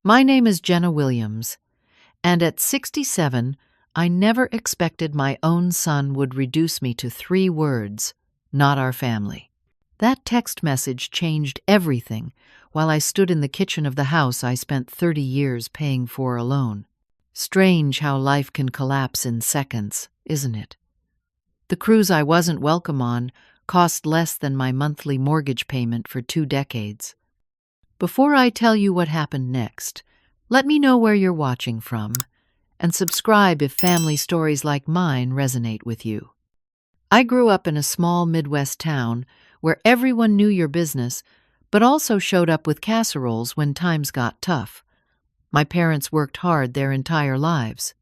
My name is Jenna Williams, and at 67, I never expected my own son would reduce me to 3 words: not our family. That text message changed everything while I stood in the kitchen of the house I spent 30 years paying for alone. Strange how life can collapse in seconds, isn't it? The cruise I wasn't welcome on cost less than my monthly mortgage payment for 2 decades. Before I tell you what happened next, let me know where you're watching from, and subscribe if family stories like mine resonate with you. I grew up in a small Midwest town where everyone knew your business, but also showed up with casseroles when times got tough. My parents worked hard their entire lives.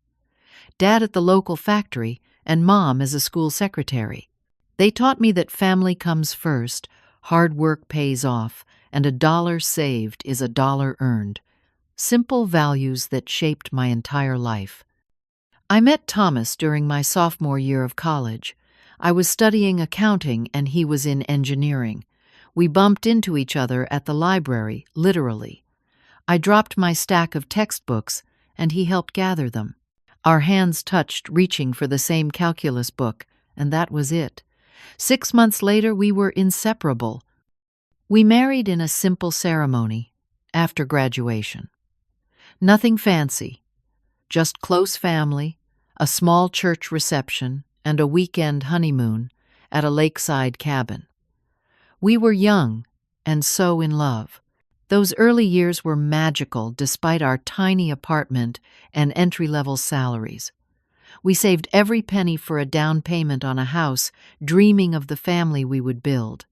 Dad at the local factory and Mom as a school secretary. They taught me that family comes first, hard work pays off, and a dollar saved is a dollar earned. Simple values that shaped my entire life. I met Thomas during my sophomore year of college. I was studying accounting and he was in engineering. We bumped into each other at the library, literally. I dropped my stack of textbooks and he helped gather them. Our hands touched, reaching for the same calculus book, and that was it. 6 months later, we were inseparable. We married in a simple ceremony after graduation. Nothing fancy, just close family, a small church reception, and a weekend honeymoon at a lakeside cabin. We were young and so in love. Those early years were magical despite our tiny apartment and entry-level salaries. We saved every penny for a down payment on a house, dreaming of the family we would build.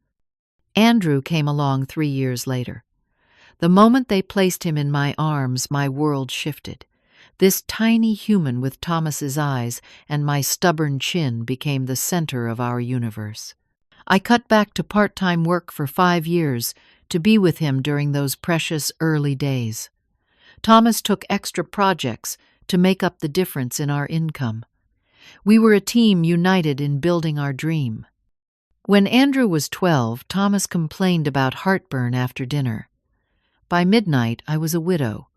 Andrew came along 3 years later. The moment they placed him in my arms, my world shifted. This tiny human with Thomas's eyes and my stubborn chin became the center of our universe. I cut back to part-time work for 5 years to be with him during those precious early days. Thomas took extra projects to make up the difference in our income. We were a team united in building our dream. When Andrew was 12, Thomas complained about heartburn after dinner. By midnight, I was a widow.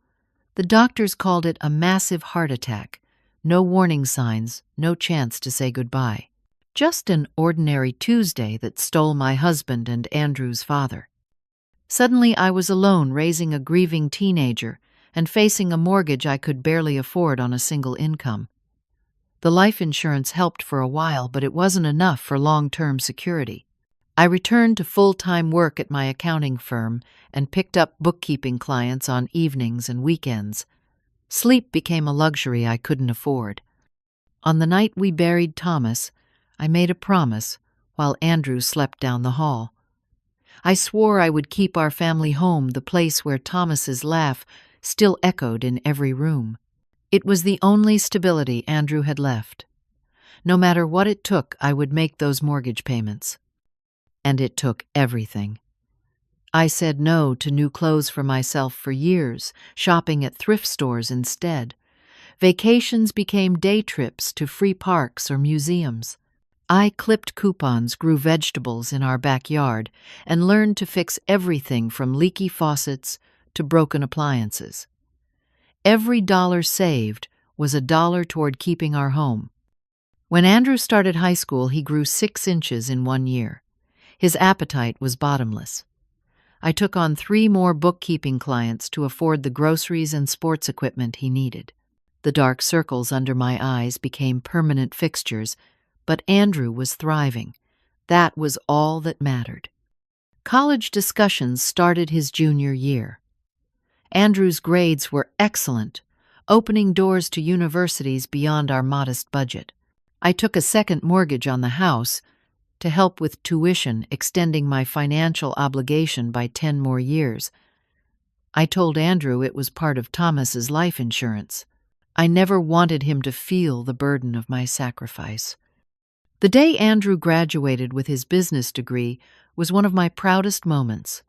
The doctors called it a massive heart attack. No warning signs, no chance to say goodbye. Just an ordinary Tuesday that stole my husband and Andrew's father. Suddenly, I was alone raising a grieving teenager and facing a mortgage I could barely afford on a single income. The life insurance helped for a while, but it wasn't enough for long-term security. I returned to full-time work at my accounting firm and picked up bookkeeping clients on evenings and weekends. Sleep became a luxury I couldn't afford. On the night we buried Thomas, I made a promise while Andrew slept down the hall. I swore I would keep our family home, the place where Thomas's laugh still echoed in every room. It was the only stability Andrew had left. No matter what it took, I would make those mortgage payments. And it took everything. I said no to new clothes for myself for years, shopping at thrift stores instead. Vacations became day trips to free parks or museums. I clipped coupons, grew vegetables in our backyard, and learned to fix everything from leaky faucets to broken appliances. Every dollar saved was a dollar toward keeping our home. When Andrew started high school, he grew 6 inches in 1 year. His appetite was bottomless. I took on 3 more bookkeeping clients to afford the groceries and sports equipment he needed. The dark circles under my eyes became permanent fixtures, but Andrew was thriving. That was all that mattered. College discussions started his junior year. Andrew's grades were excellent, opening doors to universities beyond our modest budget. I took a second mortgage on the house to help with tuition, extending my financial obligation by 10 more years. I told Andrew it was part of Thomas's life insurance. I never wanted him to feel the burden of my sacrifice. The day Andrew graduated with his business degree was one of my proudest moments.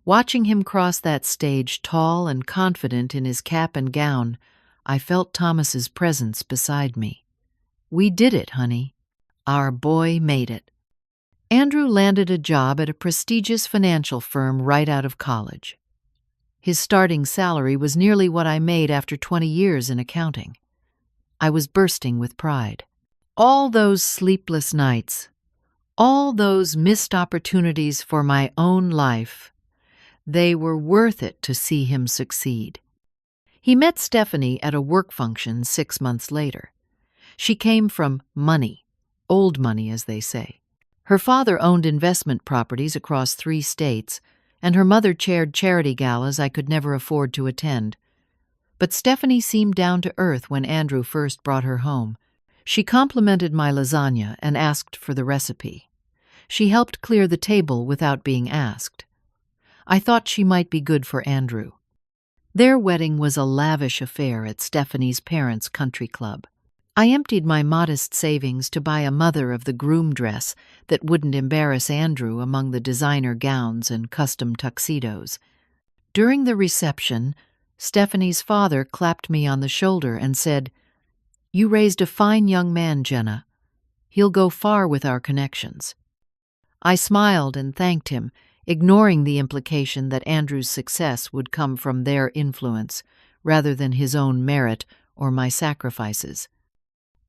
Watching him cross that stage tall and confident in his cap and gown, I felt Thomas's presence beside me. We did it, honey. Our boy made it. Andrew landed a job at a prestigious financial firm right out of college. His starting salary was nearly what I made after 20 years in accounting. I was bursting with pride. All those sleepless nights, all those missed opportunities for my own life, they were worth it to see him succeed. He met Stephanie at a work function 6 months later. She came from money, old money as they say. Her father owned investment properties across 3 states, and her mother chaired charity galas I could never afford to attend. But Stephanie seemed down to earth when Andrew first brought her home. She complimented my lasagna and asked for the recipe. She helped clear the table without being asked. I thought she might be good for Andrew. Their wedding was a lavish affair at Stephanie's parents' country club. I emptied my modest savings to buy a mother of the groom dress that wouldn't embarrass Andrew among the designer gowns and custom tuxedos. During the reception, Stephanie's father clapped me on the shoulder and said, "You raised a fine young man, Jenna. He'll go far with our connections." I smiled and thanked him, ignoring the implication that Andrew's success would come from their influence rather than his own merit or my sacrifices.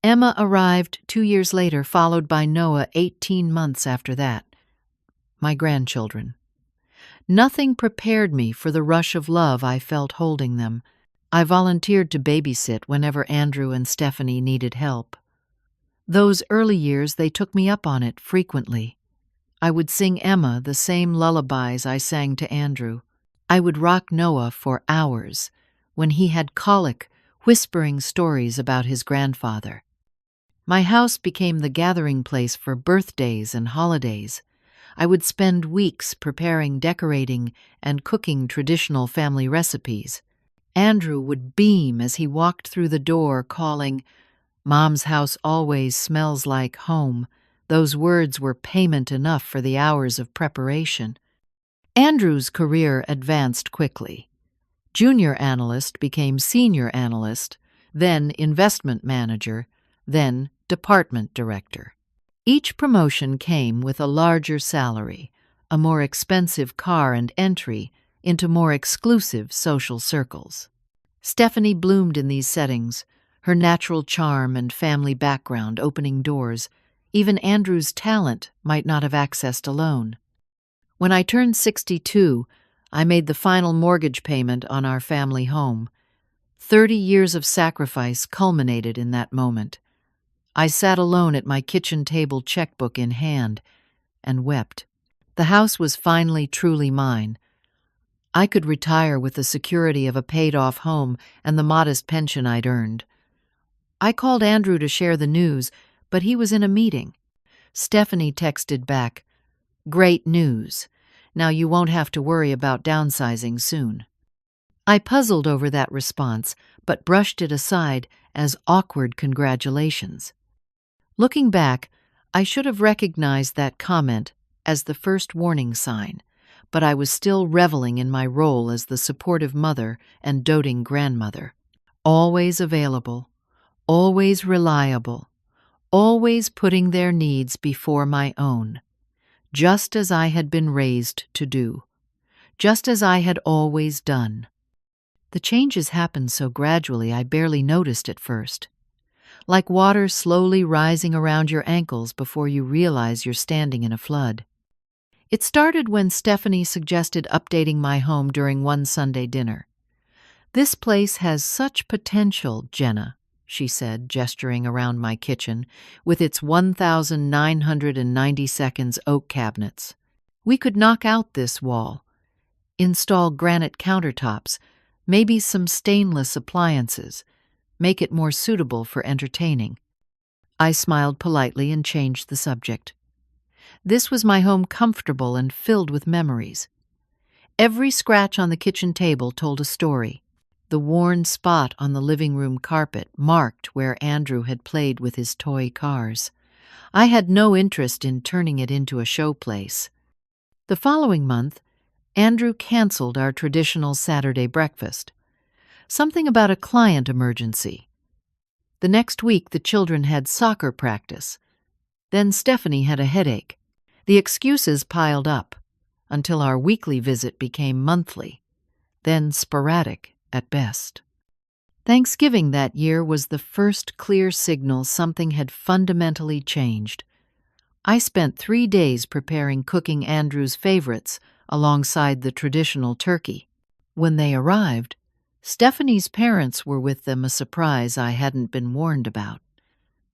Emma arrived 2 years later, followed by Noah 18 months after that. My grandchildren. Nothing prepared me for the rush of love I felt holding them. I volunteered to babysit whenever Andrew and Stephanie needed help. Those early years, they took me up on it frequently. I would sing Emma the same lullabies I sang to Andrew. I would rock Noah for hours when he had colic, whispering stories about his grandfather. My house became the gathering place for birthdays and holidays. I would spend weeks preparing, decorating, and cooking traditional family recipes. Andrew would beam as he walked through the door, calling, "Mom's house always smells like home." Those words were payment enough for the hours of preparation. Andrew's career advanced quickly. Junior analyst became senior analyst, then investment manager, then department director. Each promotion came with a larger salary, a more expensive car, and entry into more exclusive social circles. Stephanie bloomed in these settings, her natural charm and family background opening doors even Andrew's talent might not have accessed alone. When I turned 62, I made the final mortgage payment on our family home. 30 years of sacrifice culminated in that moment. I sat alone at my kitchen table, checkbook in hand, and wept. The house was finally truly mine. I could retire with the security of a paid-off home and the modest pension I'd earned. I called Andrew to share the news, but he was in a meeting. Stephanie texted back, "Great news. Now you won't have to worry about downsizing soon." I puzzled over that response, but brushed it aside as awkward congratulations. Looking back, I should have recognized that comment as the first warning sign, but I was still reveling in my role as the supportive mother and doting grandmother. Always available, always reliable, always putting their needs before my own, just as I had been raised to do, just as I had always done. The changes happened so gradually I barely noticed at first. Like water slowly rising around your ankles before you realize you're standing in a flood. It started when Stephanie suggested updating my home during one Sunday dinner. "This place has such potential, Jenna," she said, gesturing around my kitchen with its 1,990 seconds oak cabinets. "We could knock out this wall, install granite countertops, maybe some stainless appliances, make it more suitable for entertaining." I smiled politely and changed the subject. This was my home, comfortable and filled with memories. Every scratch on the kitchen table told a story. The worn spot on the living room carpet marked where Andrew had played with his toy cars. I had no interest in turning it into a showplace. The following month, Andrew canceled our traditional Saturday breakfast. Something about a client emergency. The next week, the children had soccer practice. Then Stephanie had a headache. The excuses piled up until our weekly visit became monthly. then sporadic at best. Thanksgiving that year was the first clear signal something had fundamentally changed. I spent 3 days preparing cooking Andrew's favorites alongside the traditional turkey. When they arrived, Stephanie's parents were with them, a surprise I hadn't been warned about.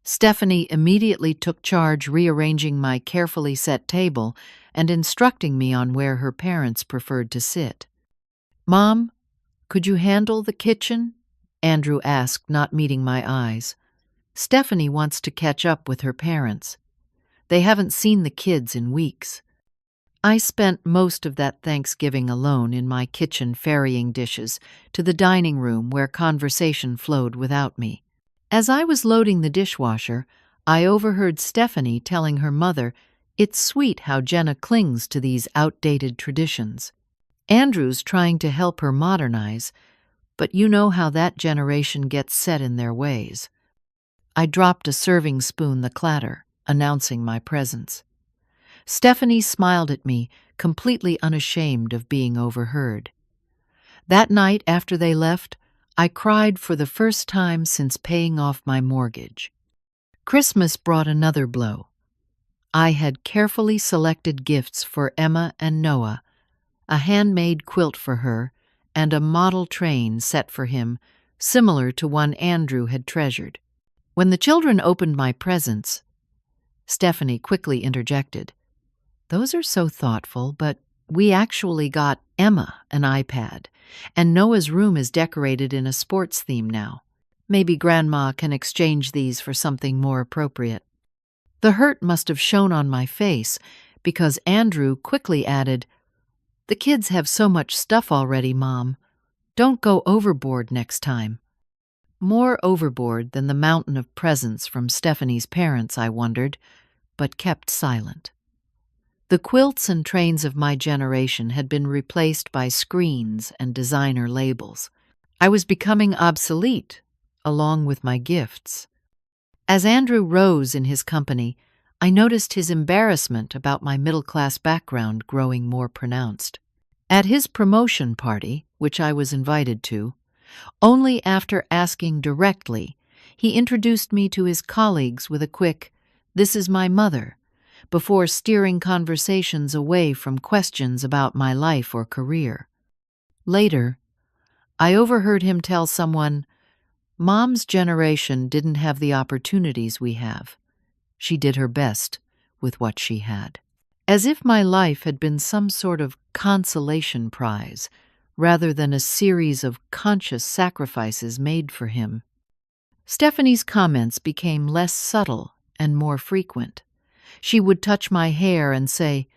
Stephanie immediately took charge, rearranging my carefully set table and instructing me on where her parents preferred to sit. "Mom, could you handle the kitchen?" Andrew asked, not meeting my eyes. "Stephanie wants to catch up with her parents. They haven't seen the kids in weeks." I spent most of that Thanksgiving alone in my kitchen, ferrying dishes to the dining room where conversation flowed without me. As I was loading the dishwasher, I overheard Stephanie telling her mother, "It's sweet how Jenna clings to these outdated traditions. Andrew's trying to help her modernize, but you know how that generation gets set in their ways." I dropped a serving spoon, the clatter, announcing my presence. Stephanie smiled at me, completely unashamed of being overheard. That night after they left, I cried for the first time since paying off my mortgage. Christmas brought another blow. I had carefully selected gifts for Emma and Noah, a handmade quilt for her, and a model train set for him, similar to one Andrew had treasured. When the children opened my presents, Stephanie quickly interjected, "Those are so thoughtful, but we actually got Emma an iPad, and Noah's room is decorated in a sports theme now. Maybe Grandma can exchange these for something more appropriate." The hurt must have shown on my face, because Andrew quickly added, "The kids have so much stuff already, Mom. Don't go overboard next time." More overboard than the mountain of presents from Stephanie's parents, I wondered, but kept silent. The quilts and trains of my generation had been replaced by screens and designer labels. I was becoming obsolete, along with my gifts. As Andrew rose in his company, I noticed his embarrassment about my middle-class background growing more pronounced. At his promotion party, which I was invited to, only after asking directly, he introduced me to his colleagues with a quick, "This is my mother," before steering conversations away from questions about my life or career. Later, I overheard him tell someone, "Mom's generation didn't have the opportunities we have. She did her best with what she had." As if my life had been some sort of consolation prize, rather than a series of conscious sacrifices made for him. Stephanie's comments became less subtle and more frequent. She would touch my hair and say,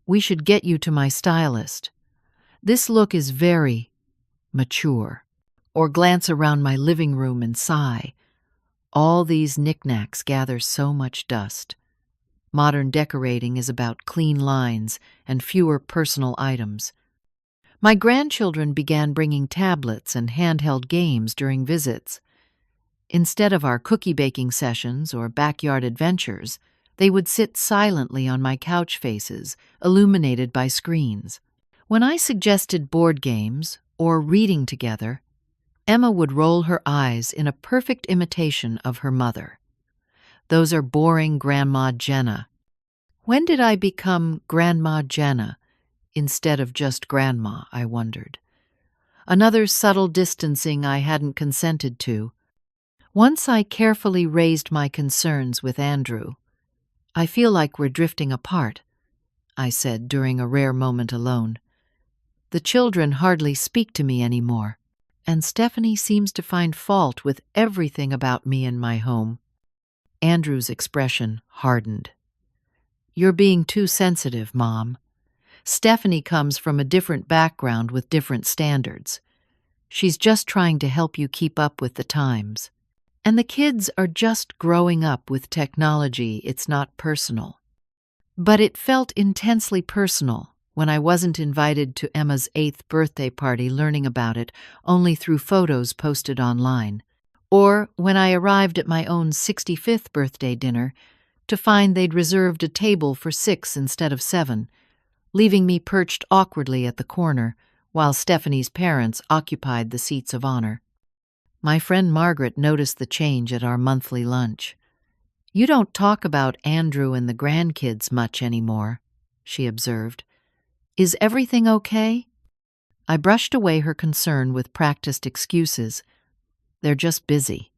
"We should get you to my stylist. This look is very mature," or glance around my living room and sigh, "All these knickknacks gather so much dust. Modern decorating is about clean lines and fewer personal items." My grandchildren began bringing tablets and handheld games during visits. Instead of our cookie baking sessions or backyard adventures, they would sit silently on my couch faces, illuminated by screens. When I suggested board games or reading together, Emma would roll her eyes in a perfect imitation of her mother. "Those are boring, Grandma Jenna." When did I become Grandma Jenna instead of just Grandma, I wondered. Another subtle distancing I hadn't consented to. Once I carefully raised my concerns with Andrew. "I feel like we're drifting apart," I said during a rare moment alone. "The children hardly speak to me anymore, and Stephanie seems to find fault with everything about me and my home." Andrew's expression hardened. "You're being too sensitive, Mom. Stephanie comes from a different background with different standards. She's just trying to help you keep up with the times. And the kids are just growing up with technology. It's not personal." But it felt intensely personal when I wasn't invited to Emma's 8th birthday party, learning about it only through photos posted online, or when I arrived at my own 65th birthday dinner to find they'd reserved a table for 6 instead of 7, leaving me perched awkwardly at the corner while Stephanie's parents occupied the seats of honor. My friend Margaret noticed the change at our monthly lunch. "You don't talk about Andrew and the grandkids much anymore," she observed. "Is everything okay?" I brushed away her concern with practiced excuses. "They're just busy.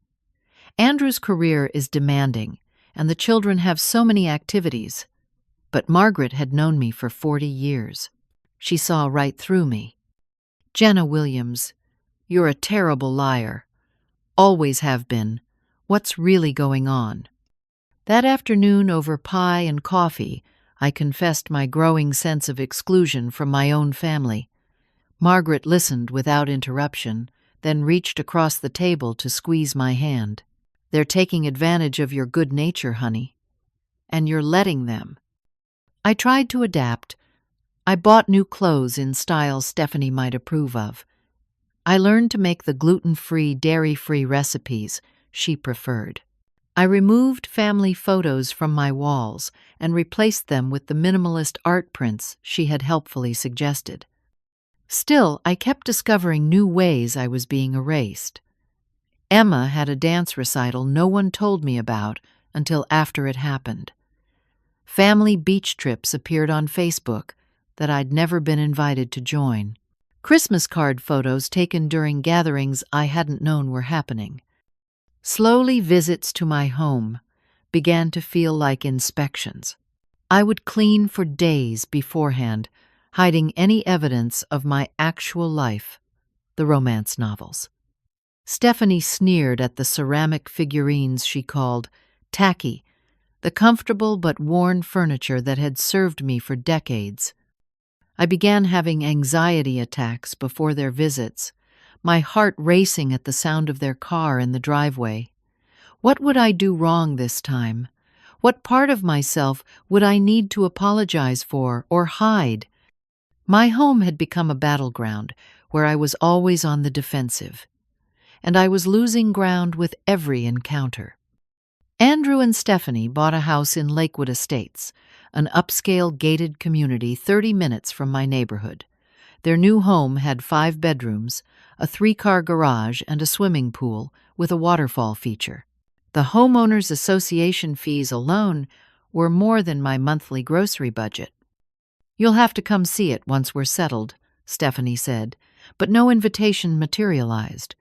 Andrew's career is demanding, and the children have so many activities." But Margaret had known me for 40 years. She saw right through me. "Jenna Williams, you're a terrible liar. Always have been. What's really going on?" That afternoon, over pie and coffee, I confessed my growing sense of exclusion from my own family. Margaret listened without interruption, then reached across the table to squeeze my hand. "They're taking advantage of your good nature, honey. And you're letting them." I tried to adapt. I bought new clothes in styles Stephanie might approve of. I learned to make the gluten-free, dairy-free recipes she preferred. I removed family photos from my walls and replaced them with the minimalist art prints she had helpfully suggested. Still, I kept discovering new ways I was being erased. Emma had a dance recital no one told me about until after it happened. Family beach trips appeared on Facebook that I'd never been invited to join. Christmas card photos taken during gatherings I hadn't known were happening. Slowly, visits to my home began to feel like inspections. I would clean for days beforehand, hiding any evidence of my actual life, the romance novels. Stephanie sneered at the ceramic figurines she called tacky, the comfortable but worn furniture that had served me for decades. I began having anxiety attacks before their visits, my heart racing at the sound of their car in the driveway. What would I do wrong this time? What part of myself would I need to apologize for or hide? My home had become a battleground where I was always on the defensive, and I was losing ground with every encounter. Andrew and Stephanie bought a house in Lakewood Estates, an upscale gated community 30 minutes from my neighborhood. Their new home had 5 bedrooms, a 3-car garage, and a swimming pool with a waterfall feature. The homeowners association fees alone were more than my monthly grocery budget. "You'll have to come see it once we're settled," Stephanie said, but no invitation materialized.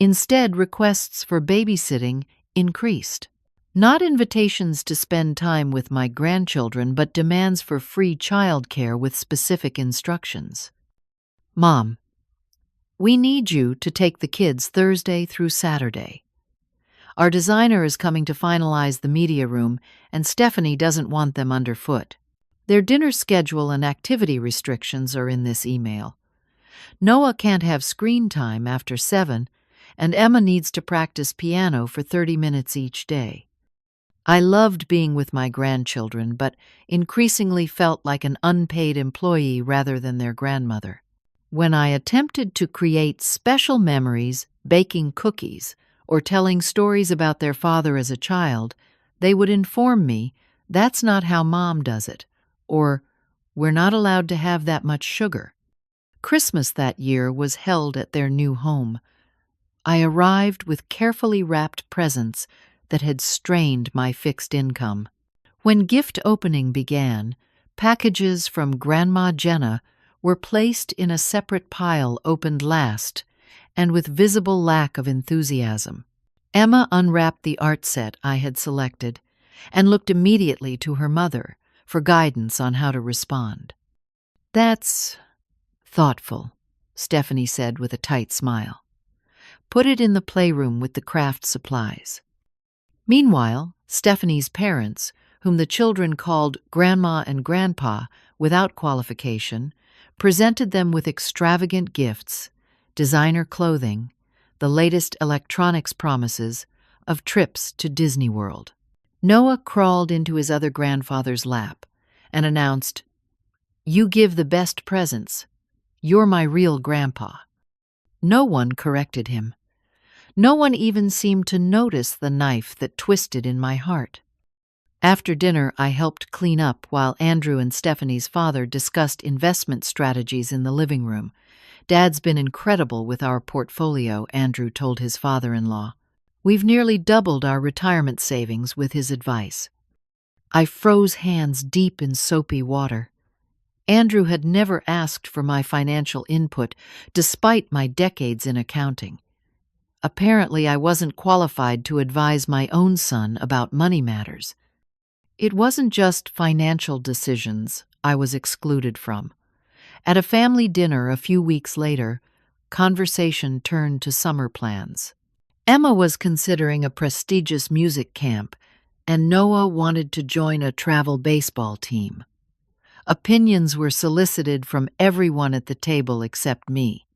Instead, requests for babysitting increased. Not invitations to spend time with my grandchildren, but demands for free childcare with specific instructions. "Mom, we need you to take the kids Thursday through Saturday. Our designer is coming to finalize the media room, and Stephanie doesn't want them underfoot. Their dinner schedule and activity restrictions are in this email. Noah can't have screen time after 7, and Emma needs to practice piano for 30 minutes each day." I loved being with my grandchildren, but increasingly felt like an unpaid employee rather than their grandmother. When I attempted to create special memories, baking cookies, or telling stories about their father as a child, they would inform me, "That's not how Mom does it," or "We're not allowed to have that much sugar." Christmas that year was held at their new home. I arrived with carefully wrapped presents that had strained my fixed income. When gift opening began, packages from Grandma Jenna were placed in a separate pile opened last, and with visible lack of enthusiasm. Emma unwrapped the art set I had selected and looked immediately to her mother for guidance on how to respond. "That's thoughtful," Stephanie said with a tight smile. "Put it in the playroom with the craft supplies." Meanwhile, Stephanie's parents, whom the children called Grandma and Grandpa without qualification, presented them with extravagant gifts, designer clothing, the latest electronics promises of trips to Disney World. Noah crawled into his other grandfather's lap and announced, "You give the best presents. You're my real grandpa." No one corrected him. No one even seemed to notice the knife that twisted in my heart. After dinner, I helped clean up while Andrew and Stephanie's father discussed investment strategies in the living room. "Dad's been incredible with our portfolio," Andrew told his father-in-law. "We've nearly doubled our retirement savings with his advice." I froze hands deep in soapy water. Andrew had never asked for my financial input, despite my decades in accounting. Apparently, I wasn't qualified to advise my own son about money matters. It wasn't just financial decisions I was excluded from. At a family dinner a few weeks later, conversation turned to summer plans. Emma was considering a prestigious music camp, and Noah wanted to join a travel baseball team. Opinions were solicited from everyone at the table except me.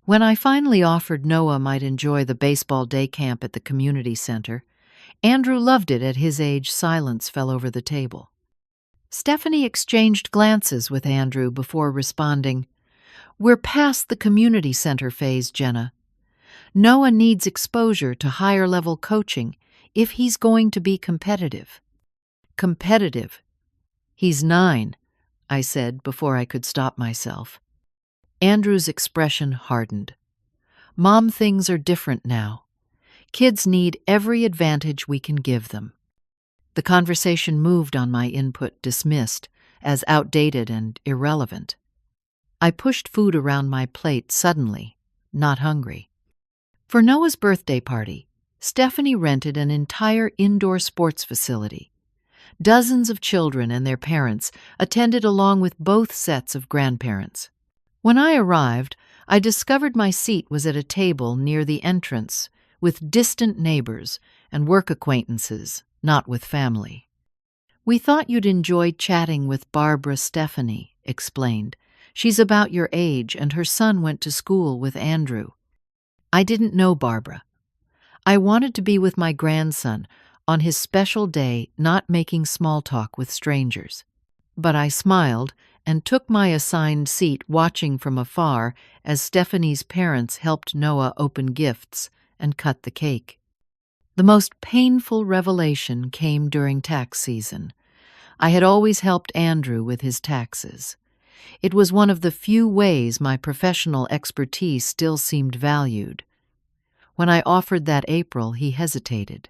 When I finally offered Noah might enjoy the baseball day camp at the community center, Andrew loved it. At his age, silence fell over the table. Stephanie exchanged glances with Andrew before responding, "We're past the community center phase, Jenna. Noah needs exposure to higher-level coaching if he's going to be competitive." "Competitive? He's 9, I said before I could stop myself. Andrew's expression hardened. "Mom, things are different now. Kids need every advantage we can give them." The conversation moved on my input, dismissed as outdated and irrelevant. I pushed food around my plate suddenly, not hungry. For Noah's birthday party, Stephanie rented an entire indoor sports facility. Dozens of children and their parents attended along with both sets of grandparents. When I arrived, I discovered my seat was at a table near the entrance with distant neighbors and work acquaintances, not with family. "We thought you'd enjoy chatting with Barbara," Stephanie explained. "She's about your age, and her son went to school with Andrew." I didn't know Barbara. I wanted to be with my grandson on his special day, not making small talk with strangers. But I smiled and took my assigned seat, watching from afar as Stephanie's parents helped Noah open gifts and cut the cake. The most painful revelation came during tax season. I had always helped Andrew with his taxes. It was one of the few ways my professional expertise still seemed valued. When I offered that April, he hesitated.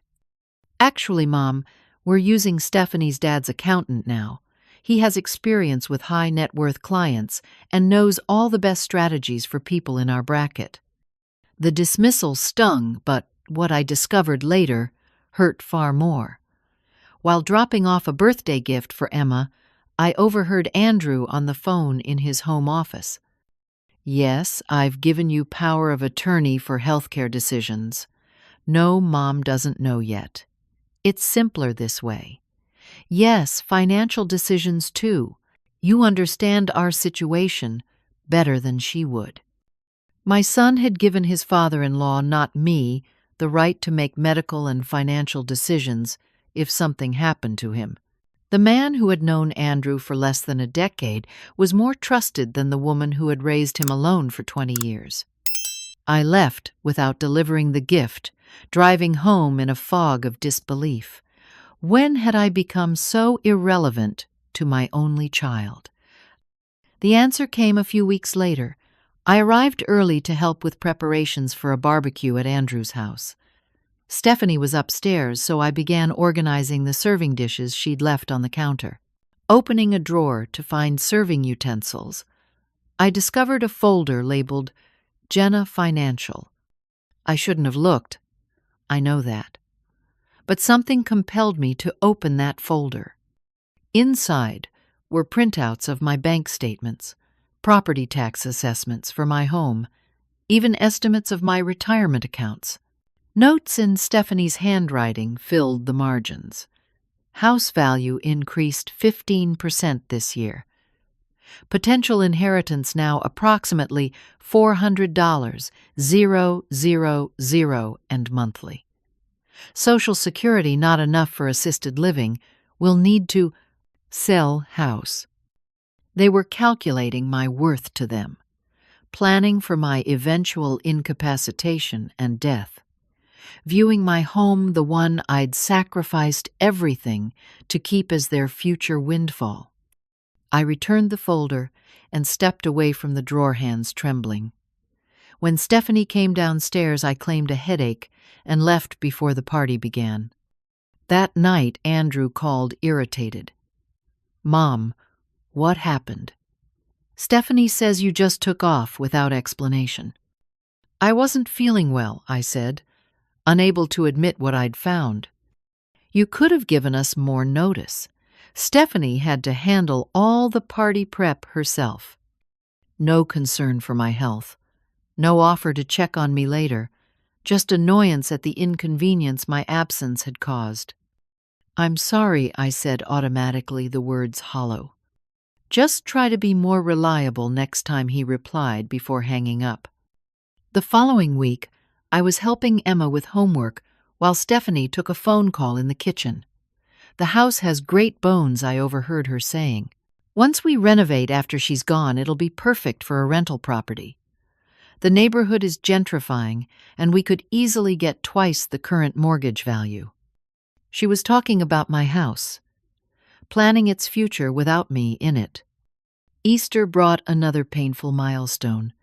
"Actually, Mom, we're using Stephanie's dad's accountant now. He has experience with high net worth clients and knows all the best strategies for people in our bracket." The dismissal stung, but what I discovered later hurt far more. While dropping off a birthday gift for Emma, I overheard Andrew on the phone in his home office. "Yes, I've given you power of attorney for healthcare decisions. No, Mom doesn't know yet. It's simpler this way. Yes, financial decisions too. You understand our situation better than she would." My son had given his father-in-law, not me, the right to make medical and financial decisions if something happened to him. The man who had known Andrew for less than a decade was more trusted than the woman who had raised him alone for 20 years. I left without delivering the gift, driving home in a fog of disbelief. When had I become so irrelevant to my only child? The answer came a few weeks later. I arrived early to help with preparations for a barbecue at Andrew's house. Stephanie was upstairs, so I began organizing the serving dishes she'd left on the counter. Opening a drawer to find serving utensils, I discovered a folder labeled Jenna Financial. I shouldn't have looked. I know that. But something compelled me to open that folder. Inside were printouts of my bank statements, property tax assessments for my home, even estimates of my retirement accounts. Notes in Stephanie's handwriting filled the margins. House value increased 15% this year. Potential inheritance now approximately $400, 000, and monthly. Social Security not enough for assisted living, will need to sell house. They were calculating my worth to them, planning for my eventual incapacitation and death, viewing my home, the one I'd sacrificed everything to keep, as their future windfall. I returned the folder and stepped away from the drawer hands, trembling. When Stephanie came downstairs, I claimed a headache and left before the party began. That night, Andrew called, irritated. "Mom, what happened?" "Stephanie says you just took off without explanation." "I wasn't feeling well," I said, unable to admit what I'd found. "You could have given us more notice. Stephanie had to handle all the party prep herself." No concern for my health. No offer to check on me later. Just annoyance at the inconvenience my absence had caused. "I'm sorry," I said automatically, the words hollow. "Just try to be more reliable next time," he replied before hanging up. The following week, I was helping Emma with homework while Stephanie took a phone call in the kitchen. "The house has great bones," I overheard her saying. "Once we renovate after she's gone, it'll be perfect for a rental property. The neighborhood is gentrifying, and we could easily get twice the current mortgage value." She was talking about my house, planning its future without me in it. Easter brought another painful milestone.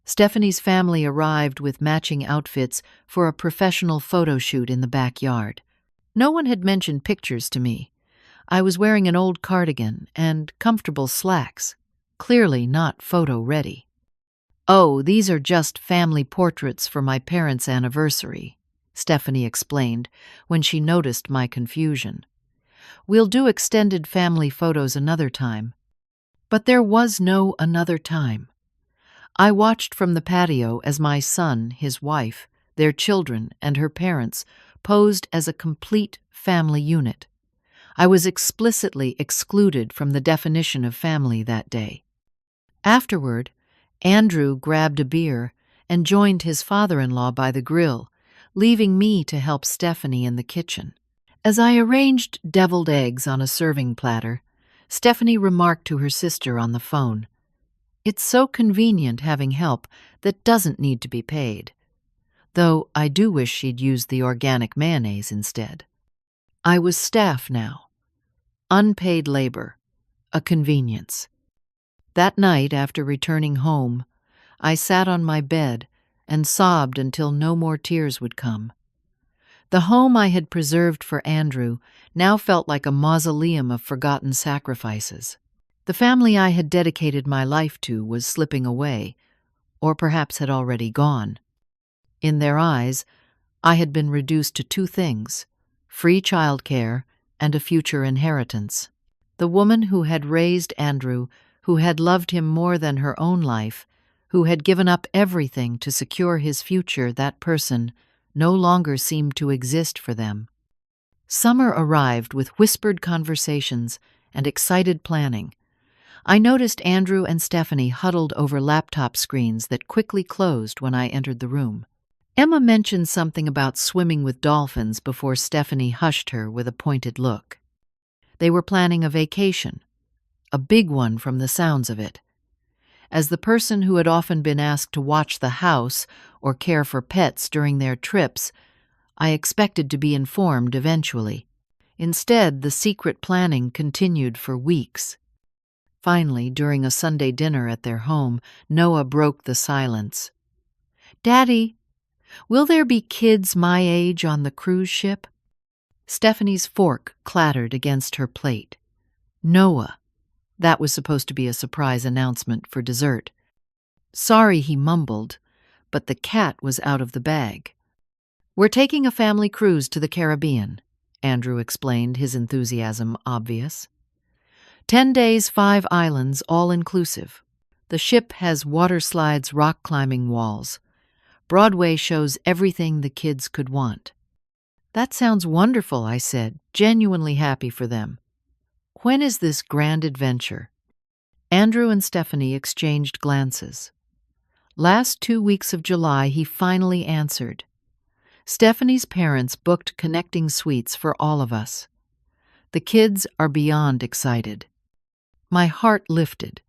Stephanie's family arrived with matching outfits for a professional photo shoot in the backyard. No one had mentioned pictures to me. I was wearing an old cardigan and comfortable slacks, clearly not photo-ready. "Oh, these are just family portraits for my parents' anniversary," Stephanie explained when she noticed my confusion. "We'll do extended family photos another time." But there was no another time. I watched from the patio as my son, his wife, their children, and her parents posed as a complete family unit. I was explicitly excluded from the definition of family that day. Afterward, Andrew grabbed a beer and joined his father-in-law by the grill, leaving me to help Stephanie in the kitchen. As I arranged deviled eggs on a serving platter, Stephanie remarked to her sister on the phone, "It's so convenient having help that doesn't need to be paid. Though I do wish she'd used the organic mayonnaise instead." I was staff now. Unpaid labor. A convenience. That night, after returning home, I sat on my bed and sobbed until no more tears would come. The home I had preserved for Andrew now felt like a mausoleum of forgotten sacrifices. The family I had dedicated my life to was slipping away, or perhaps had already gone. In their eyes, I had been reduced to two things: free childcare and a future inheritance. The woman who had raised Andrew, who had loved him more than her own life, who had given up everything to secure his future, that person no longer seemed to exist for them. Summer arrived with whispered conversations and excited planning. I noticed Andrew and Stephanie huddled over laptop screens that quickly closed when I entered the room. Emma mentioned something about swimming with dolphins before Stephanie hushed her with a pointed look. They were planning a vacation, a big one from the sounds of it. As the person who had often been asked to watch the house or care for pets during their trips, I expected to be informed eventually. Instead, the secret planning continued for weeks. Finally, during a Sunday dinner at their home, Noah broke the silence. "Daddy, will there be kids my age on the cruise ship?" Stephanie's fork clattered against her plate. Noah. That was supposed to be a surprise announcement for dessert. "Sorry," he mumbled, but the cat was out of the bag. "We're taking a family cruise to the Caribbean," Andrew explained, his enthusiasm obvious. 10 days, 5 islands, all inclusive. The ship has water slides, rock climbing walls. Broadway shows everything the kids could want. "That sounds wonderful," I said, genuinely happy for them. "When is this grand adventure?" Andrew and Stephanie exchanged glances. Last 2 weeks of July, he finally answered. Stephanie's parents booked connecting suites for all of us. The kids are beyond excited. My heart lifted.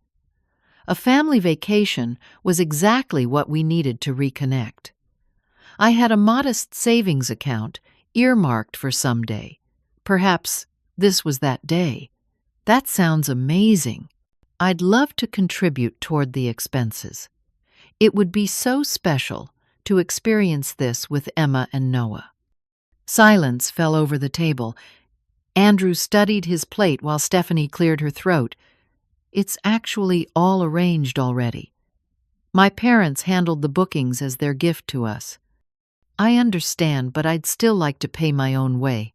A family vacation was exactly what we needed to reconnect. I had a modest savings account earmarked for someday. Perhaps this was that day. That sounds amazing. I'd love to contribute toward the expenses. It would be so special to experience this with Emma and Noah. Silence fell over the table. Andrew studied his plate while Stephanie cleared her throat. It's actually all arranged already. My parents handled the bookings as their gift to us. I understand, but I'd still like to pay my own way,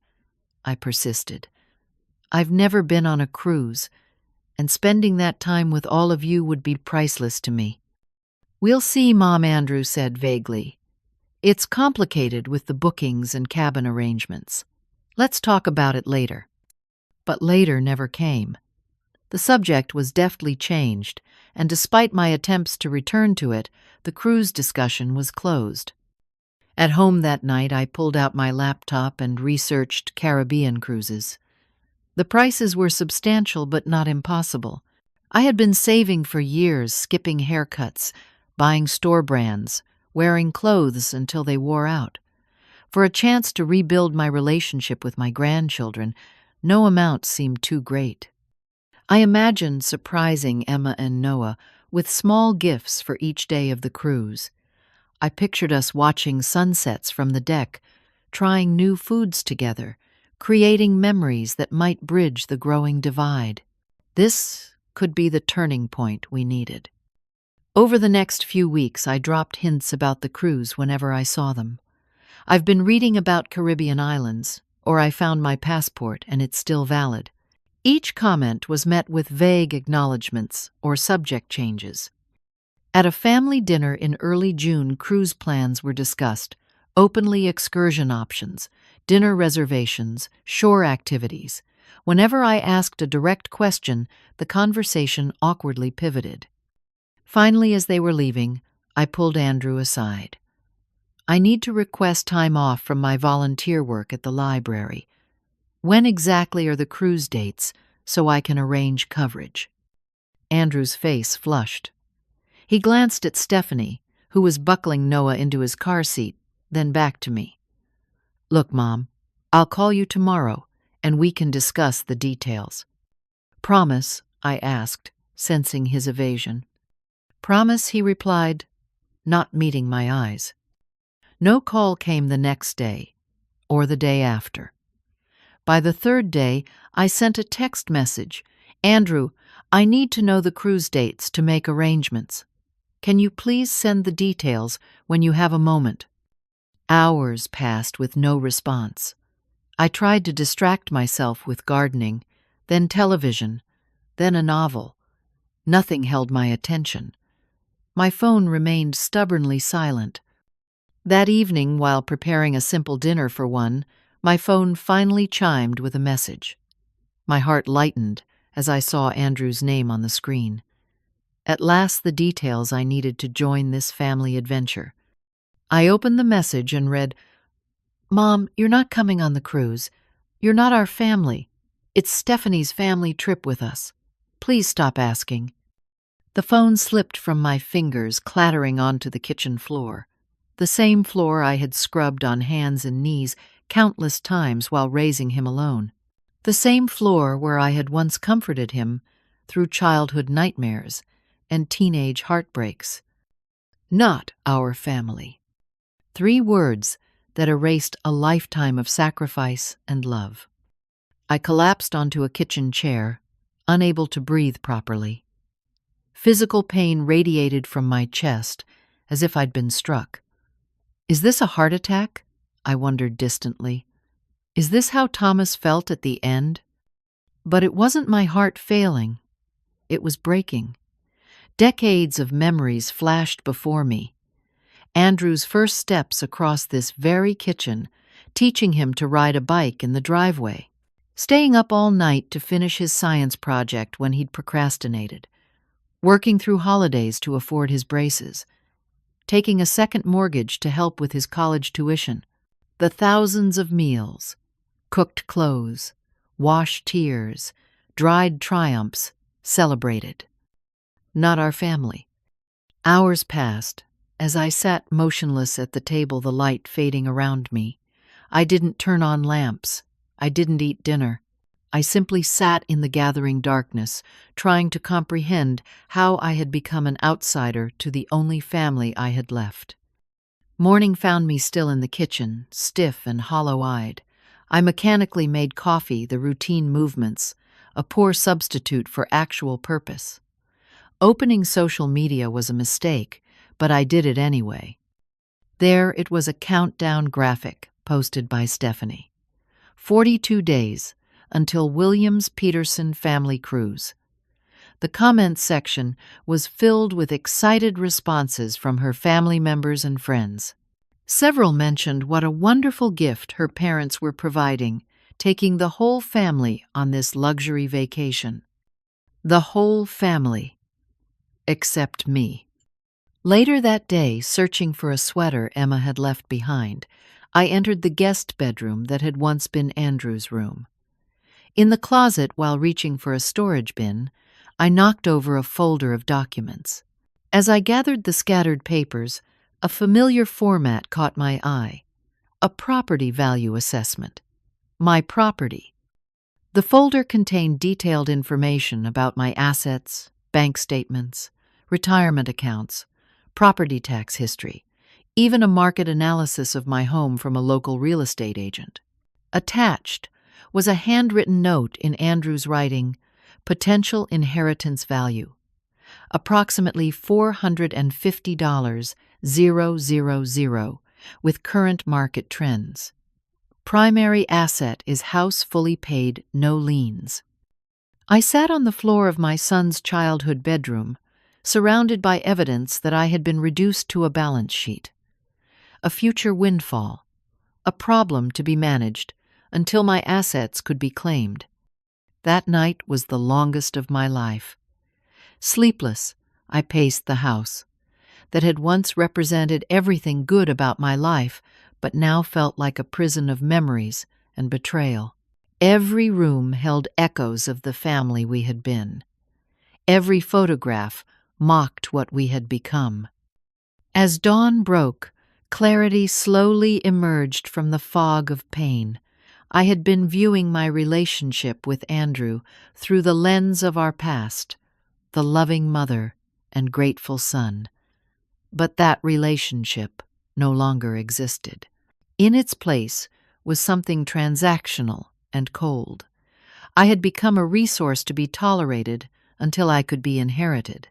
I persisted. I've never been on a cruise, and spending that time with all of you would be priceless to me. We'll see, Mom, Andrew said vaguely. It's complicated with the bookings and cabin arrangements. Let's talk about it later. But later never came. The subject was deftly changed, and despite my attempts to return to it, the cruise discussion was closed. At home that night, I pulled out my laptop and researched Caribbean cruises. The prices were substantial but not impossible. I had been saving for years, skipping haircuts, buying store brands, wearing clothes until they wore out. For a chance to rebuild my relationship with my grandchildren, no amount seemed too great. I imagined surprising Emma and Noah with small gifts for each day of the cruise. I pictured us watching sunsets from the deck, trying new foods together, creating memories that might bridge the growing divide. This could be the turning point we needed. Over the next few weeks, I dropped hints about the cruise whenever I saw them. I've been reading about Caribbean islands, or I found my passport and it's still valid. Each comment was met with vague acknowledgments or subject changes. At a family dinner in early June, cruise plans were discussed, openly excursion options, dinner reservations, shore activities. Whenever I asked a direct question, the conversation awkwardly pivoted. Finally, as they were leaving, I pulled Andrew aside. I need to request time off from my volunteer work at the library. When exactly are the cruise dates so I can arrange coverage? Andrew's face flushed. He glanced at Stephanie, who was buckling Noah into his car seat, then back to me. Look, Mom, I'll call you tomorrow, and we can discuss the details. Promise? I asked, sensing his evasion. Promise, he replied, not meeting my eyes. No call came the next day, or the day after. By the third day, I sent a text message. Andrew, I need to know the cruise dates to make arrangements. Can you please send the details when you have a moment? Hours passed with no response. I tried to distract myself with gardening, then television, then a novel. Nothing held my attention. My phone remained stubbornly silent. That evening, while preparing a simple dinner for one, my phone finally chimed with a message. My heart lightened as I saw Andrew's name on the screen. At last, the details I needed to join this family adventure. I opened the message and read, Mom, you're not coming on the cruise. You're not our family. It's Stephanie's family trip with us. Please stop asking. The phone slipped from my fingers, clattering onto the kitchen floor. The same floor I had scrubbed on hands and knees countless times while raising him alone. The same floor where I had once comforted him through childhood nightmares and teenage heartbreaks. Not our family. 3 words that erased a lifetime of sacrifice and love. I collapsed onto a kitchen chair, unable to breathe properly. Physical pain radiated from my chest as if I'd been struck. Is this a heart attack? I wondered distantly. Is this how Thomas felt at the end? But it wasn't my heart failing. It was breaking. Decades of memories flashed before me. Andrew's first steps across this very kitchen, teaching him to ride a bike in the driveway. Staying up all night to finish his science project when he'd procrastinated. Working through holidays to afford his braces. Taking a second mortgage to help with his college tuition. The thousands of meals, cooked clothes, washed tears, dried triumphs, celebrated. Not our family. Hours passed. As I sat motionless at the table, the light fading around me. I didn't turn on lamps. I didn't eat dinner. I simply sat in the gathering darkness, trying to comprehend how I had become an outsider to the only family I had left. Morning found me still in the kitchen, stiff and hollow-eyed. I mechanically made coffee, the routine movements, a poor substitute for actual purpose. Opening social media was a mistake, but I did it anyway. There it was, a countdown graphic posted by Stephanie. 42 days until Williams-Peterson family cruise. The comments section was filled with excited responses from her family members and friends. Several mentioned what a wonderful gift her parents were providing, taking the whole family on this luxury vacation. The whole family, except me. Later that day, searching for a sweater Emma had left behind, I entered the guest bedroom that had once been Andrew's room. In the closet, while reaching for a storage bin, I knocked over a folder of documents. As I gathered the scattered papers, a familiar format caught my eye. A property value assessment. My property. The folder contained detailed information about my assets, bank statements, retirement accounts, property tax history, even a market analysis of my home from a local real estate agent. Attached was a handwritten note in Andrew's writing, potential inheritance value, approximately $450,000, with current market trends. Primary asset is house fully paid, no liens. I sat on the floor of my son's childhood bedroom, surrounded by evidence that I had been reduced to a balance sheet. A future windfall, a problem to be managed until my assets could be claimed. That night was the longest of my life. Sleepless, I paced the house that had once represented everything good about my life, but now felt like a prison of memories and betrayal. Every room held echoes of the family we had been. Every photograph mocked what we had become. As dawn broke, clarity slowly emerged from the fog of pain. I had been viewing my relationship with Andrew through the lens of our past, the loving mother and grateful son. But that relationship no longer existed. In its place was something transactional and cold. I had become a resource to be tolerated until I could be inherited.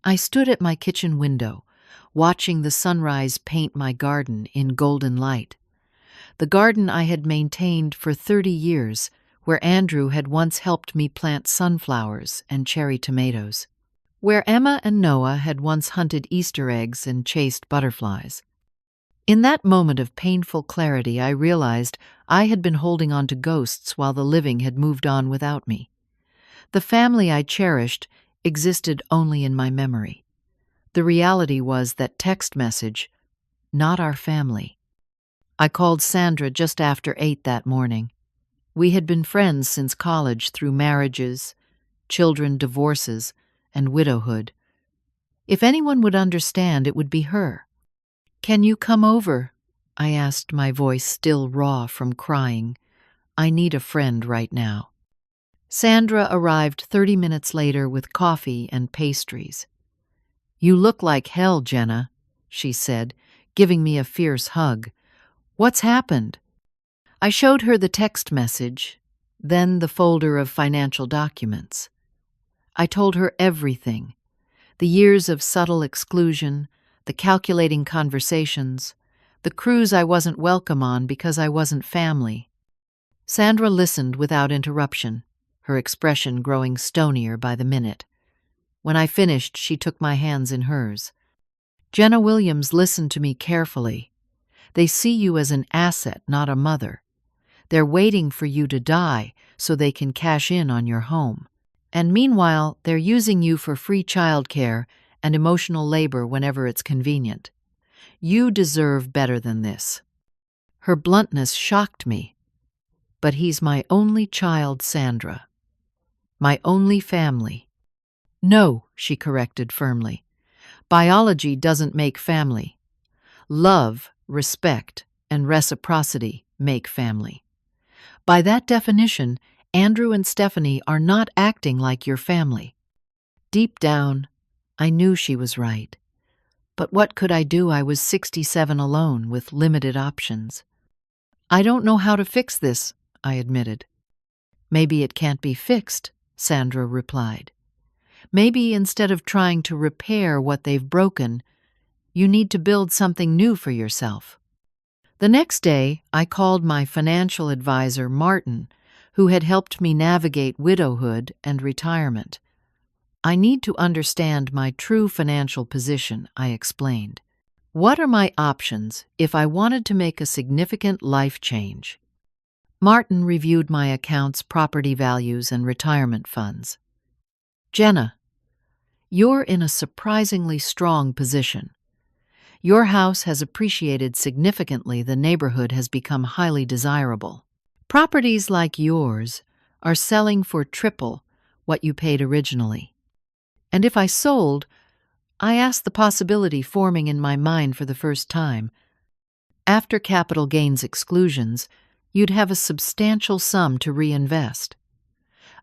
I stood at my kitchen window, watching the sunrise paint my garden in golden light. The garden I had maintained for 30 years, where Andrew had once helped me plant sunflowers and cherry tomatoes. Where Emma and Noah had once hunted Easter eggs and chased butterflies. In that moment of painful clarity, I realized I had been holding on to ghosts while the living had moved on without me. The family I cherished existed only in my memory. The reality was that text message, not our family. I called Sandra just after 8 that morning. We had been friends since college through marriages, children, divorces, and widowhood. If anyone would understand, it would be her. "Can you come over?" I asked, my voice still raw from crying. "I need a friend right now." Sandra arrived 30 minutes later with coffee and pastries. "You look like hell, Jenna," she said, giving me a fierce hug. "What's happened?" I showed her the text message, then the folder of financial documents. I told her everything, the years of subtle exclusion, the calculating conversations, the cruise I wasn't welcome on because I wasn't family. Sandra listened without interruption, her expression growing stonier by the minute. When I finished, she took my hands in hers. "Jenna Williams, listen to me carefully. They see you as an asset, not a mother. They're waiting for you to die so they can cash in on your home. And meanwhile, they're using you for free childcare and emotional labor whenever it's convenient. You deserve better than this." Her bluntness shocked me. "But he's my only child, Sandra. My only family." "No," she corrected firmly. "Biology doesn't make family. Love, respect, and reciprocity make family. By that definition, Andrew and Stephanie are not acting like your family." Deep down, I knew she was right. But what could I do? I was 67 alone with limited options. "I don't know how to fix this," I admitted. "Maybe it can't be fixed," Sandra replied. "Maybe instead of trying to repair what they've broken, you need to build something new for yourself." The next day, I called my financial advisor, Martin, who had helped me navigate widowhood and retirement. "I need to understand my true financial position," I explained. "What are my options if I wanted to make a significant life change?" Martin reviewed my accounts, property values, and retirement funds. "Jenna, you're in a surprisingly strong position. Your house has appreciated significantly. The neighborhood has become highly desirable. Properties like yours are selling for triple what you paid originally. And if I sold, I asked the possibility forming in my mind for the first time. After capital gains exclusions, you'd have a substantial sum to reinvest.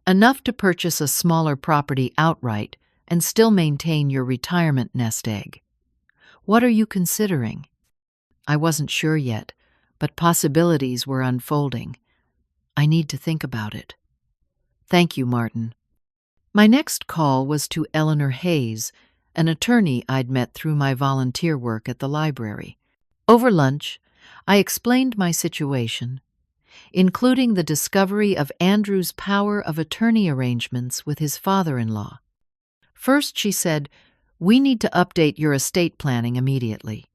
Enough to purchase a smaller property outright and still maintain your retirement nest egg. What are you considering?" I wasn't sure yet, but possibilities were unfolding. "I need to think about it." "Thank you, Martin." My next call was to Eleanor Hayes, an attorney I'd met through my volunteer work at the library. Over lunch, I explained my situation, including the discovery of Andrew's power of attorney arrangements with his father-in-law. First, she said, "We need to update your estate planning immediately.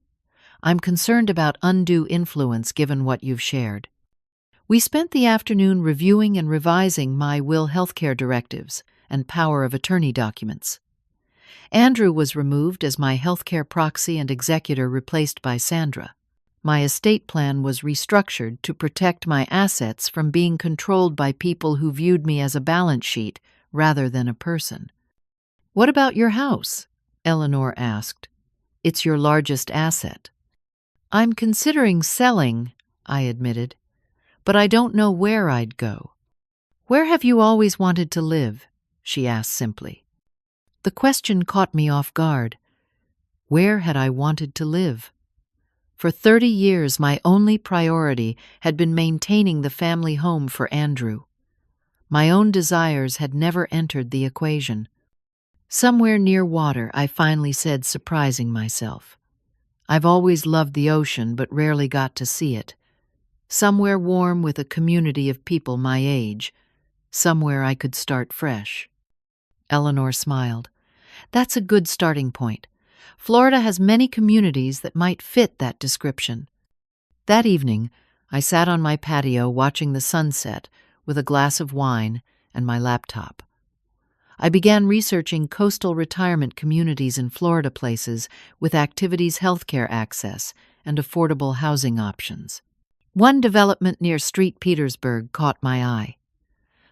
I'm concerned about undue influence given what you've shared." We spent the afternoon reviewing and revising my will healthcare directives and power of attorney documents. Andrew was removed as my healthcare proxy and executor, replaced by Sandra. My estate plan was restructured to protect my assets from being controlled by people who viewed me as a balance sheet rather than a person. "What about your house?" Eleanor asked. "It's your largest asset." "I'm considering selling," I admitted, "but I don't know where I'd go." "Where have you always wanted to live?" she asked simply. The question caught me off guard. Where had I wanted to live? For 30 years, my only priority had been maintaining the family home for Andrew. My own desires had never entered the equation. "Somewhere near water," I finally said, surprising myself. "I've always loved the ocean, but rarely got to see it. Somewhere warm with a community of people my age. Somewhere I could start fresh." Eleanor smiled. "That's a good starting point. Florida has many communities that might fit that description." That evening, I sat on my patio watching the sunset with a glass of wine and my laptop. I began researching coastal retirement communities in Florida, places with activities, healthcare access, and affordable housing options. One development near St. Petersburg caught my eye.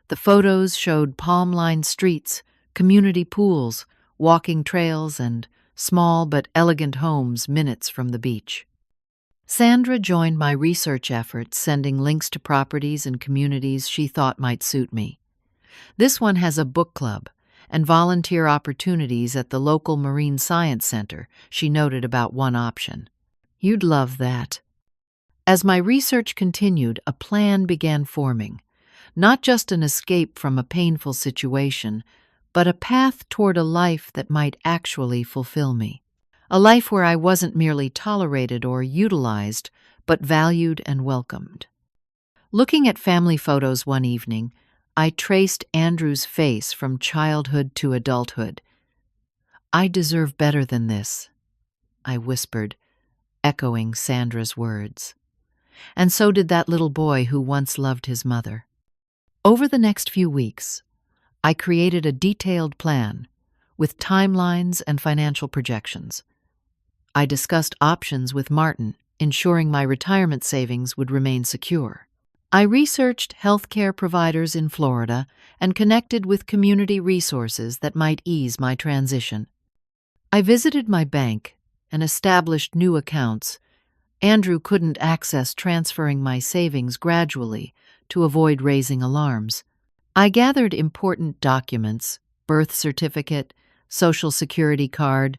The photos showed palm-lined streets, community pools, walking trails, and small but elegant homes minutes from the beach. Sandra joined my research efforts, sending links to properties and communities she thought might suit me. "This one has a book club and volunteer opportunities at the local Marine Science Center," she noted about one option. "You'd love that." As my research continued, a plan began forming. Not just an escape from a painful situation, but a path toward a life that might actually fulfill me. A life where I wasn't merely tolerated or utilized, but valued and welcomed. Looking at family photos one evening, I traced Andrew's face from childhood to adulthood. "I deserve better than this," I whispered, echoing Sandra's words. And so did that little boy who once loved his mother. Over the next few weeks, I created a detailed plan with timelines and financial projections. I discussed options with Martin, ensuring my retirement savings would remain secure. I researched healthcare providers in Florida and connected with community resources that might ease my transition. I visited my bank and established new accounts. Andrew couldn't access transferring my savings gradually to avoid raising alarms. I gathered important documents, birth certificate, social security card,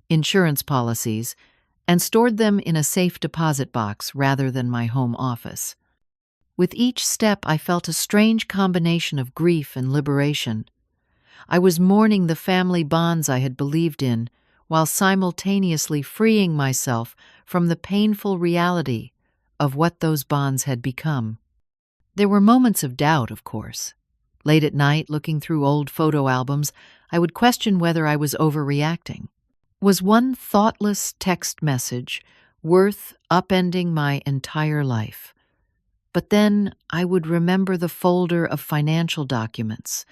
insurance policies, and stored them in a safe deposit box rather than my home office. With each step, I felt a strange combination of grief and liberation. I was mourning the family bonds I had believed in, while simultaneously freeing myself from the painful reality of what those bonds had become. There were moments of doubt, of course. Late at night, looking through old photo albums, I would question whether I was overreacting. Was one thoughtless text message worth upending my entire life? But then I would remember the folder of financial documents,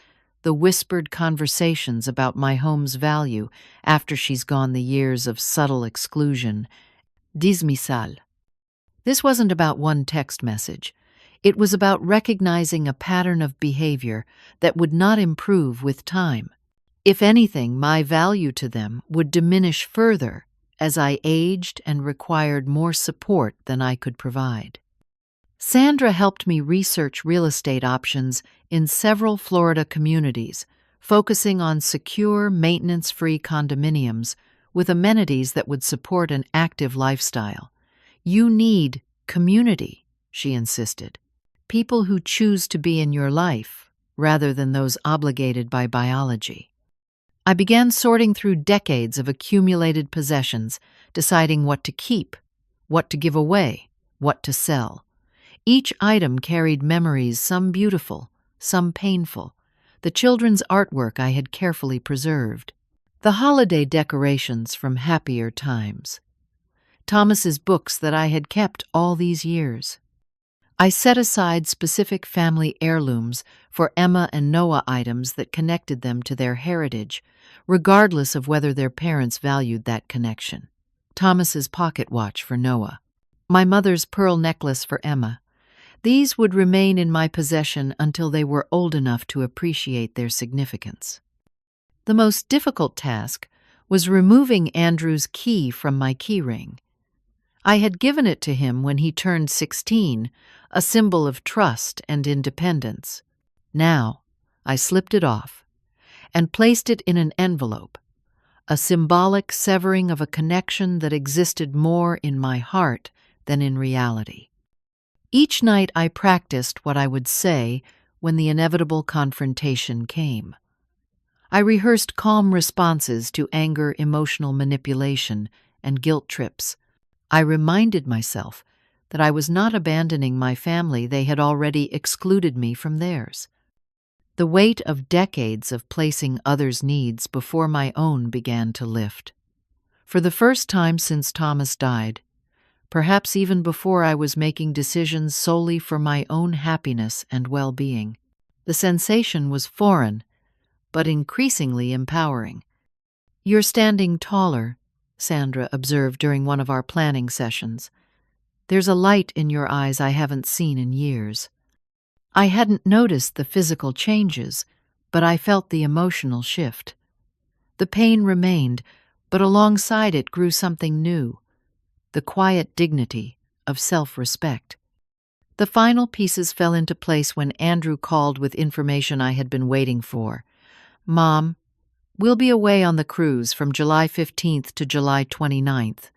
the whispered conversations about my home's value after she's gone the years of subtle exclusion. Dismissal. This wasn't about one text message. It was about recognizing a pattern of behavior that would not improve with time. If anything, my value to them would diminish further as I aged and required more support than I could provide. Sandra helped me research real estate options in several Florida communities, focusing on secure, maintenance-free condominiums with amenities that would support an active lifestyle. You need community, she insisted. People who choose to be in your life, rather than those obligated by biology. I began sorting through decades of accumulated possessions, deciding what to keep, what to give away, what to sell. Each item carried memories, some beautiful, some painful, the children's artwork I had carefully preserved, the holiday decorations from happier times, Thomas's books that I had kept all these years. I set aside specific family heirlooms for Emma and Noah, items that connected them to their heritage, regardless of whether their parents valued that connection. Thomas's pocket watch for Noah, my mother's pearl necklace for Emma. These would remain in my possession until they were old enough to appreciate their significance. The most difficult task was removing Andrew's key from my keyring. I had given it to him when he turned 16, a symbol of trust and independence. Now, I slipped it off and placed it in an envelope, a symbolic severing of a connection that existed more in my heart than in reality. Each night I practiced what I would say when the inevitable confrontation came. I rehearsed calm responses to anger, emotional manipulation, and guilt trips. I reminded myself that I was not abandoning my family; they had already excluded me from theirs. The weight of decades of placing others' needs before my own began to lift. For the first time since Thomas died, perhaps even before I was making decisions solely for my own happiness and well-being, the sensation was foreign, but increasingly empowering. "You're standing taller," Sandra observed during one of our planning sessions. "There's a light in your eyes I haven't seen in years." I hadn't noticed the physical changes, but I felt the emotional shift. The pain remained, but alongside it grew something new, the quiet dignity of self-respect. The final pieces fell into place when Andrew called with information I had been waiting for. "Mom, we'll be away on the cruise from July 15th to July 29th.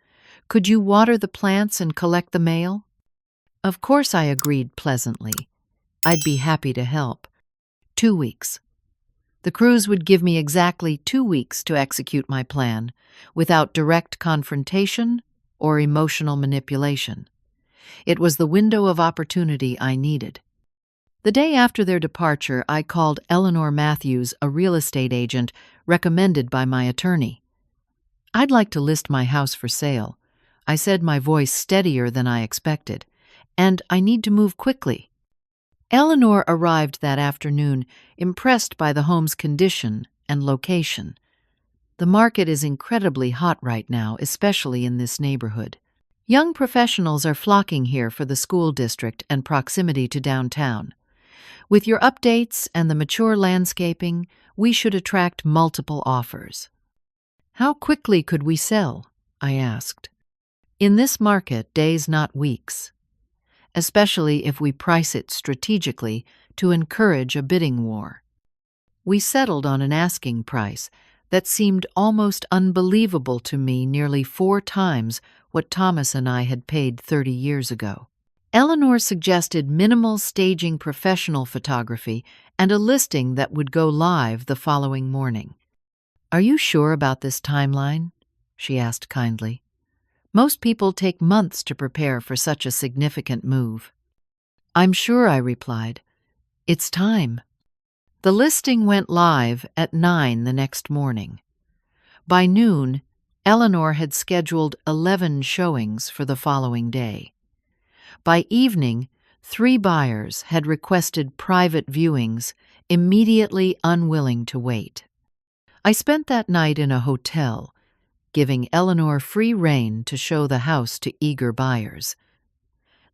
Could you water the plants and collect the mail?" Of course, I agreed pleasantly. I'd be happy to help. 2 weeks. The cruise would give me exactly 2 weeks to execute my plan, without direct confrontation or emotional manipulation. It was the window of opportunity I needed. The day after their departure, I called Eleanor Matthews, a real estate agent recommended by my attorney. "I'd like to list my house for sale," I said, my voice steadier than I expected, "and I need to move quickly." Eleanor arrived that afternoon, impressed by the home's condition and location. The market is incredibly hot right now, especially in this neighborhood. Young professionals are flocking here for the school district and proximity to downtown. With your updates and the mature landscaping, we should attract multiple offers. "How quickly could we sell?" I asked. "In this market, days, not weeks. Especially if we price it strategically to encourage a bidding war. We settled on an asking price that seemed almost unbelievable to me, nearly 4 times what Thomas and I had paid 30 years ago. Eleanor suggested minimal staging professional photography and a listing that would go live the following morning. "Are you sure about this timeline?" she asked kindly. "Most people take months to prepare for such a significant move." "I'm sure," I replied. "It's time." The listing went live at 9 the next morning. By noon, Eleanor had scheduled 11 showings for the following day. By evening, 3 buyers had requested private viewings, immediately unwilling to wait. I spent that night in a hotel, giving Eleanor free rein to show the house to eager buyers.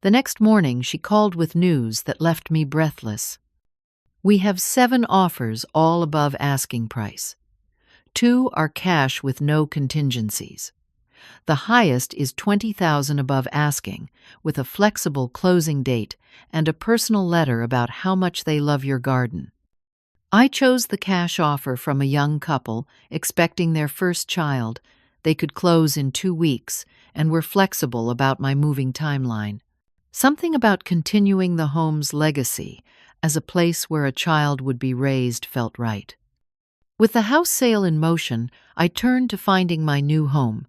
The next morning, she called with news that left me breathless. "We have 7 offers, all above asking price. 2 are cash with no contingencies. The highest is $20,000 above asking, with a flexible closing date and a personal letter about how much they love your garden." I chose the cash offer from a young couple expecting their first child. They could close in 2 weeks and were flexible about my moving timeline. Something about continuing the home's legacy as a place where a child would be raised felt right. With the house sale in motion, I turned to finding my new home.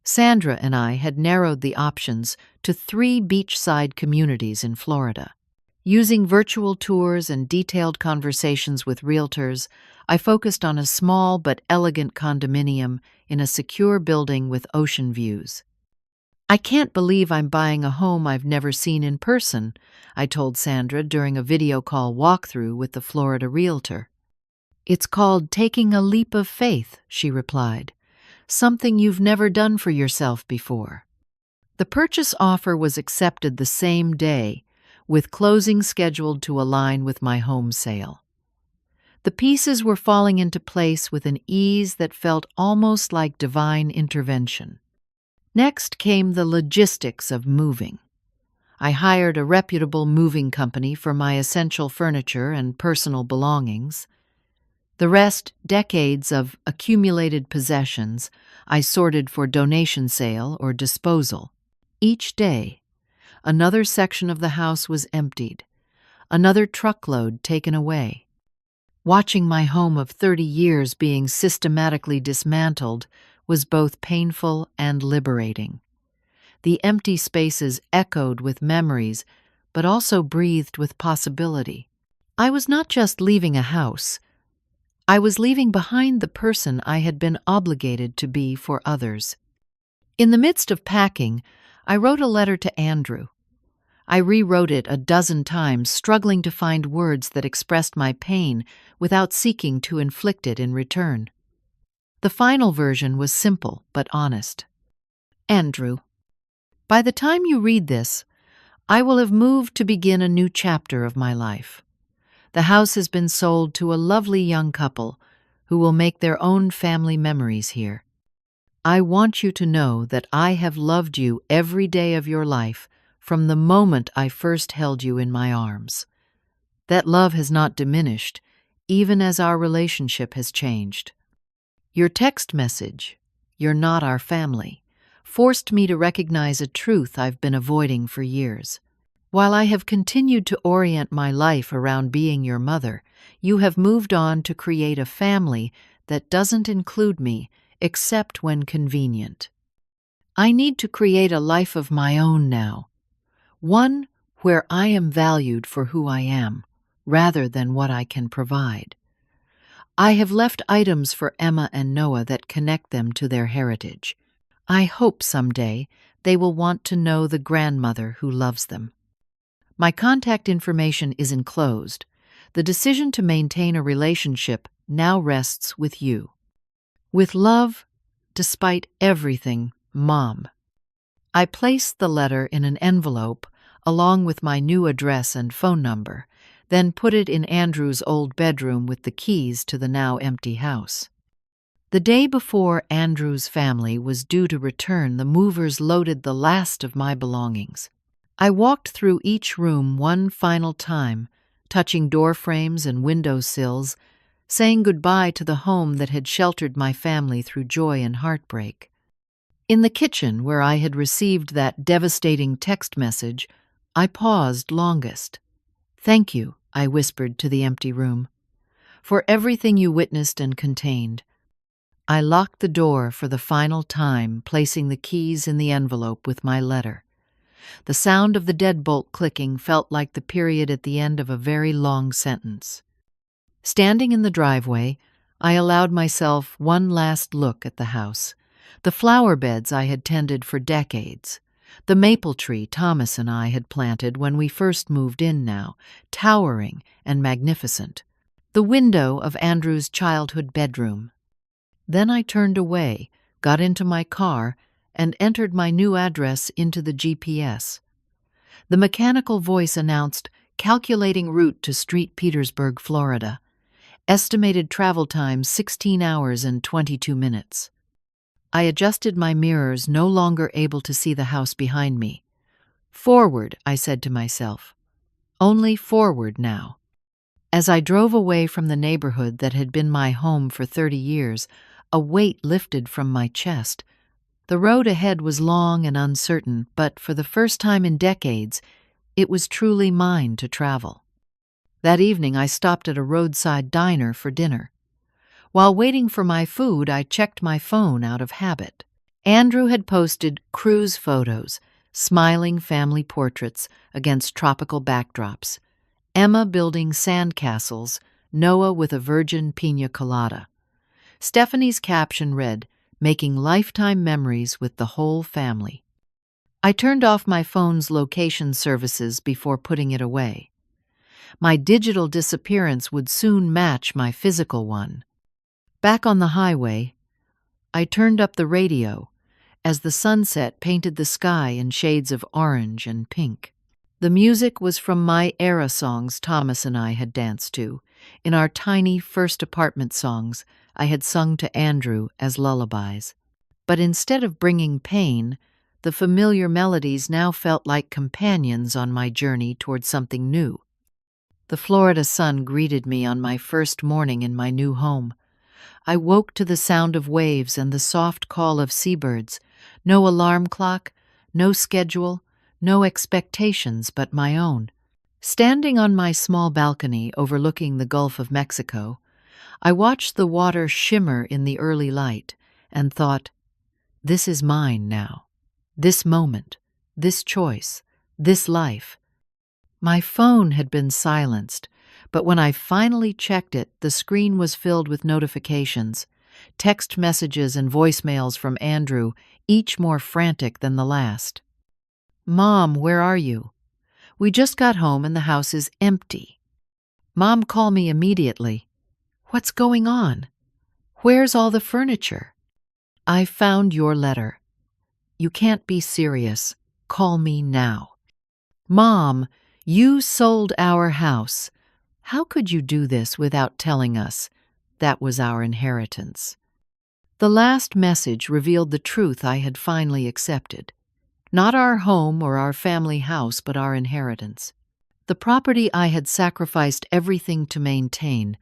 Sandra and I had narrowed the options to 3 beachside communities in Florida. Using virtual tours and detailed conversations with realtors, I focused on a small but elegant condominium in a secure building with ocean views. "I can't believe I'm buying a home I've never seen in person," I told Sandra during a video call walkthrough with the Florida realtor. "It's called taking a leap of faith," she replied. "Something you've never done for yourself before." The purchase offer was accepted the same day, with closing scheduled to align with my home sale. The pieces were falling into place with an ease that felt almost like divine intervention. Next came the logistics of moving. I hired a reputable moving company for my essential furniture and personal belongings. The rest, decades of accumulated possessions, I sorted for donation sale or disposal. Each day, another section of the house was emptied, another truckload taken away. Watching my home of 30 years being systematically dismantled was both painful and liberating. The empty spaces echoed with memories, but also breathed with possibility. I was not just leaving a house. I was leaving behind the person I had been obligated to be for others. In the midst of packing, I wrote a letter to Andrew. I rewrote it a dozen times, struggling to find words that expressed my pain without seeking to inflict it in return. The final version was simple but honest. "Andrew, by the time you read this, I will have moved to begin a new chapter of my life. The house has been sold to a lovely young couple who will make their own family memories here. I want you to know that I have loved you every day of your life from the moment I first held you in my arms. That love has not diminished, even as our relationship has changed. Your text message, 'You're not our family,' forced me to recognize a truth I've been avoiding for years. While I have continued to orient my life around being your mother, you have moved on to create a family that doesn't include me except when convenient. I need to create a life of my own now, one where I am valued for who I am, rather than what I can provide. I have left items for Emma and Noah that connect them to their heritage. I hope someday they will want to know the grandmother who loves them. My contact information is enclosed. The decision to maintain a relationship now rests with you. With love, despite everything, Mom." I placed the letter in an envelope along with my new address and phone number, then put it in Andrew's old bedroom with the keys to the now empty house. The day before Andrew's family was due to return, the movers loaded the last of my belongings. I walked through each room one final time touching door frames and window sills, saying goodbye to the home that had sheltered my family through joy and heartbreak. In the kitchen, where I had received that devastating text message, I paused longest. "Thank you," I whispered to the empty room, "for everything you witnessed and contained." I locked the door for the final time, placing the keys in the envelope with my letter. The sound of the deadbolt clicking felt like the period at the end of a very long sentence. Standing in the driveway, I allowed myself one last look at the house. The flower beds I had tended for decades. The maple tree Thomas and I had planted when we first moved in now, towering and magnificent. The window of Andrew's childhood bedroom. Then I turned away, got into my car, and entered my new address into the GPS. The mechanical voice announced, "Calculating route to St. Petersburg, Florida. Estimated travel time 16 hours and 22 minutes. I adjusted my mirrors, no longer able to see the house behind me. "Forward," I said to myself. "Only forward now." As I drove away from the neighborhood that had been my home for 30 years, a weight lifted from my chest. The road ahead was long and uncertain, but for the first time in decades, it was truly mine to travel. That evening I stopped at a roadside diner for dinner. While waiting for my food, I checked my phone out of habit. Andrew had posted cruise photos, smiling family portraits against tropical backdrops, Emma building sandcastles, Noah with a virgin pina colada. Stephanie's caption read, "Making lifetime memories with the whole family." I turned off my phone's location services before putting it away. My digital disappearance would soon match my physical one. Back on the highway, I turned up the radio as the sunset painted the sky in shades of orange and pink. The music was from my era songs Thomas and I had danced to. In our tiny first apartment songs, I had sung to Andrew as lullabies. But instead of bringing pain, the familiar melodies now felt like companions on my journey toward something new. The Florida sun greeted me on my first morning in my new home. I woke to the sound of waves and the soft call of seabirds. No alarm clock, no schedule, no expectations but my own. Standing on my small balcony overlooking the Gulf of Mexico, I watched the water shimmer in the early light and thought, "This is mine now. This moment, this choice, this life." My phone had been silenced, but when I finally checked it, the screen was filled with notifications, text messages and voicemails from Andrew, each more frantic than the last. "Mom, where are you? We just got home and the house is empty." "Mom, call me immediately." "What's going on? Where's all the furniture?" "I found your letter. You can't be serious. Call me now." "Mom, you sold our house. How could you do this without telling us? That was our inheritance." The last message revealed the truth I had finally accepted. Not our home or our family house, but our inheritance. The property I had sacrificed everything to maintain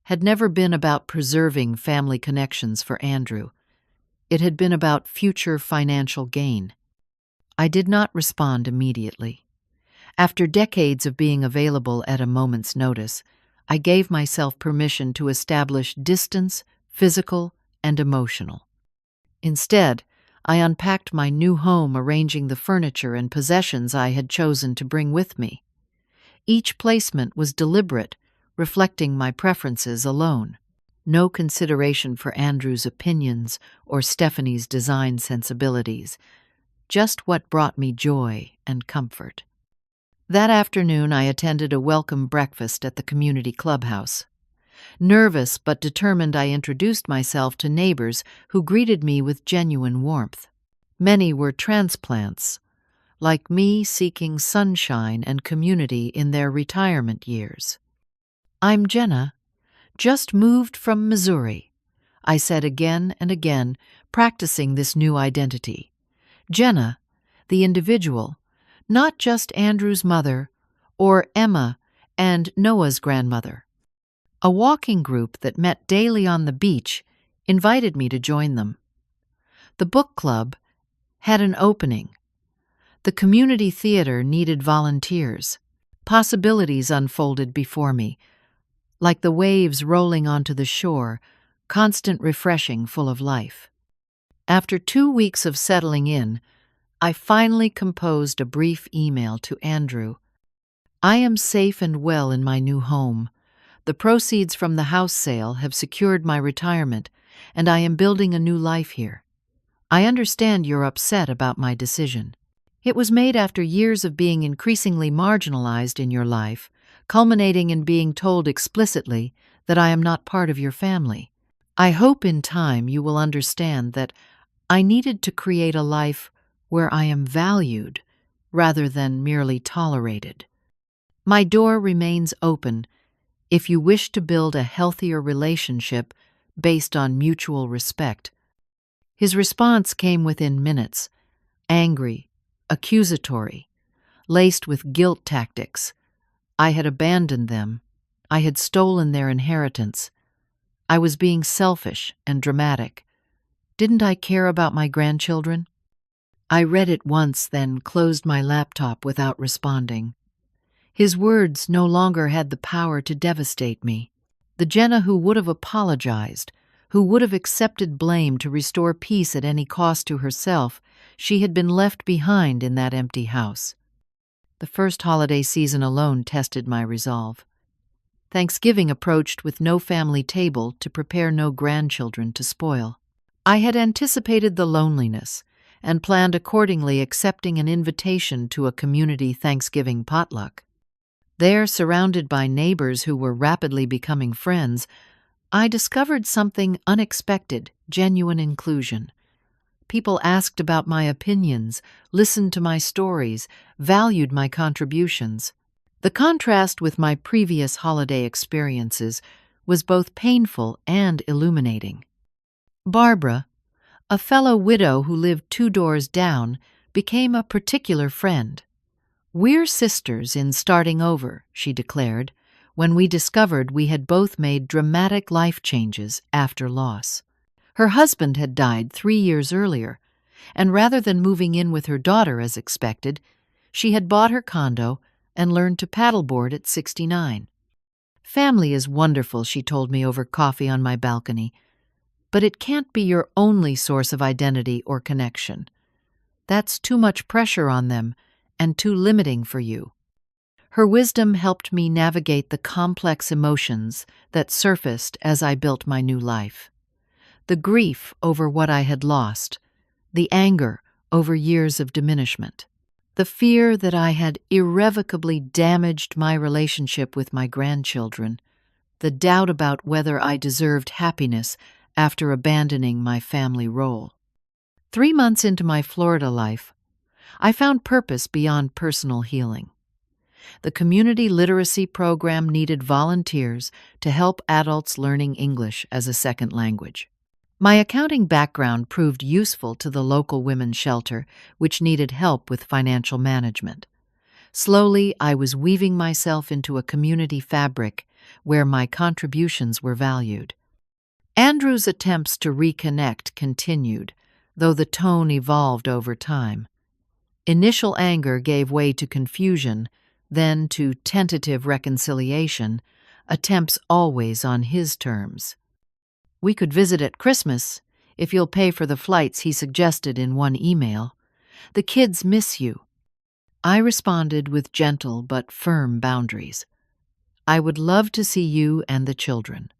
had never been about preserving family connections for Andrew. It had been about future financial gain. I did not respond immediately. After decades of being available at a moment's notice, I gave myself permission to establish distance, physical and emotional. Instead, I unpacked my new home, arranging the furniture and possessions I had chosen to bring with me. Each placement was deliberate, reflecting my preferences alone. No consideration for Andrew's opinions or Stephanie's design sensibilities, just what brought me joy and comfort. That afternoon, I attended a welcome breakfast at the community clubhouse. Nervous but determined, I introduced myself to neighbors who greeted me with genuine warmth. Many were transplants, like me, seeking sunshine and community in their retirement years. "I'm Jenna, just moved from Missouri," I said again and again, practicing this new identity. Jenna, the individual, not just Andrew's mother, or Emma, and Noah's grandmother. A walking group that met daily on the beach invited me to join them. The book club had an opening. The community theater needed volunteers. Possibilities unfolded before me, like the waves rolling onto the shore, constant refreshing, full of life. After 2 weeks of settling in, I finally composed a brief email to Andrew. I am safe and well in my new home. The proceeds from the house sale have secured my retirement, and I am building a new life here. I understand you're upset about my decision. It was made after years of being increasingly marginalized in your life, culminating in being told explicitly that I am not part of your family. I hope in time you will understand that I needed to create a life where I am valued rather than merely tolerated. My door remains open if you wish to build a healthier relationship based on mutual respect. His response came within minutes, angry, accusatory, laced with guilt tactics. I had abandoned them. I had stolen their inheritance. I was being selfish and dramatic. Didn't I care about my grandchildren? I read it once, then closed my laptop without responding. His words no longer had the power to devastate me. The Jenna who would have apologized, who would have accepted blame to restore peace at any cost to herself, she had been left behind in that empty house. The first holiday season alone tested my resolve. Thanksgiving approached with no family table to prepare no grandchildren to spoil. I had anticipated the loneliness and planned accordingly, accepting an invitation to a community Thanksgiving potluck. There, surrounded by neighbors who were rapidly becoming friends, I discovered something unexpected: genuine inclusion. People asked about my opinions, listened to my stories, valued my contributions. The contrast with my previous holiday experiences was both painful and illuminating. Barbara, a fellow widow who lived 2 doors down, became a particular friend. "We're sisters in starting over," she declared, when we discovered we had both made dramatic life changes after loss. Her husband had died 3 years earlier, and rather than moving in with her daughter as expected, she had bought her condo and learned to paddleboard at 69. "Family is wonderful," she told me over coffee on my balcony, "but it can't be your only source of identity or connection. That's too much pressure on them and too limiting for you." Her wisdom helped me navigate the complex emotions that surfaced as I built my new life. The grief over what I had lost, the anger over years of diminishment, the fear that I had irrevocably damaged my relationship with my grandchildren, the doubt about whether I deserved happiness after abandoning my family role. 3 months into my Florida life, I found purpose beyond personal healing. The community literacy program needed volunteers to help adults learning English as a second language. My accounting background proved useful to the local women's shelter, which needed help with financial management. Slowly, I was weaving myself into a community fabric where my contributions were valued. Andrew's attempts to reconnect continued, though the tone evolved over time. Initial anger gave way to confusion, then to tentative reconciliation, attempts always on his terms. "We could visit at Christmas, if you'll pay for the flights," he suggested in one email. "The kids miss you." I responded with gentle but firm boundaries. "I would love to see you and the children.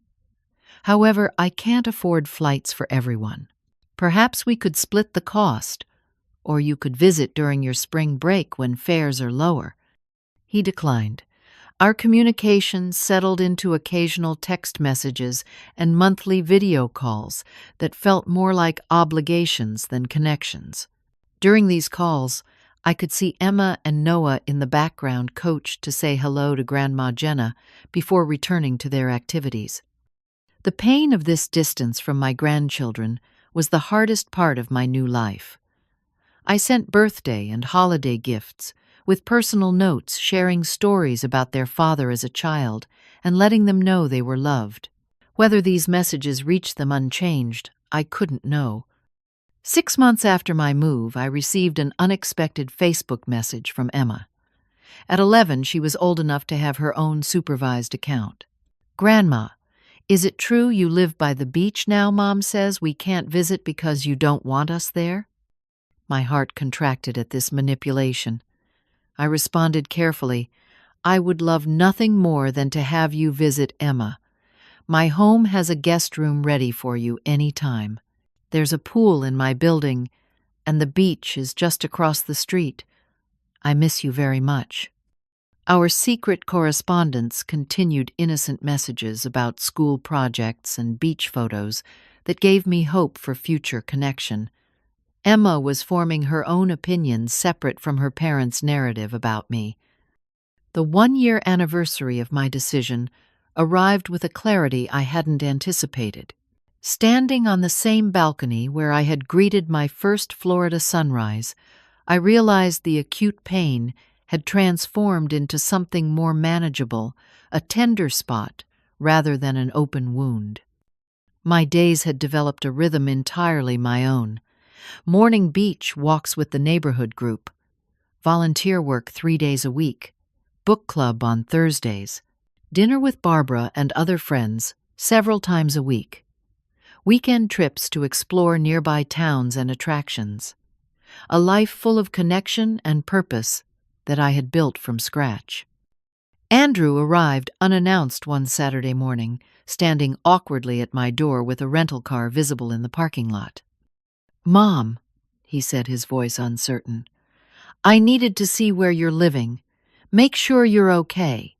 However, I can't afford flights for everyone. Perhaps we could split the cost, or you could visit during your spring break when fares are lower." He declined. Our communication settled into occasional text messages and monthly video calls that felt more like obligations than connections. During these calls, I could see Emma and Noah in the background coach to say hello to Grandma Jenna before returning to their activities. The pain of this distance from my grandchildren was the hardest part of my new life. I sent birthday and holiday gifts, with personal notes sharing stories about their father as a child and letting them know they were loved. Whether these messages reached them unchanged, I couldn't know. 6 months after my move, I received an unexpected Facebook message from Emma. At 11, she was old enough to have her own supervised account. "Grandma, is it true you live by the beach now? Mom says we can't visit because you don't want us there." My heart contracted at this manipulation. I responded carefully, "I would love nothing more than to have you visit Emma. My home has a guest room ready for you any time. There's a pool in my building, and the beach is just across the street. I miss you very much." Our secret correspondence continued innocent messages about school projects and beach photos that gave me hope for future connection. Emma was forming her own opinions separate from her parents' narrative about me. The 1-year anniversary of my decision arrived with a clarity I hadn't anticipated. Standing on the same balcony where I had greeted my first Florida sunrise, I realized the acute pain had transformed into something more manageable, a tender spot rather than an open wound. My days had developed a rhythm entirely my own. Morning beach walks with the neighborhood group, volunteer work 3 days a week, book club on Thursdays, dinner with Barbara and other friends several times a week, weekend trips to explore nearby towns and attractions, a life full of connection and purpose that I had built from scratch. Andrew arrived unannounced one Saturday morning, standing awkwardly at my door with a rental car visible in the parking lot. "Mom," he said, his voice uncertain, "I needed to see where you're living. Make sure you're okay."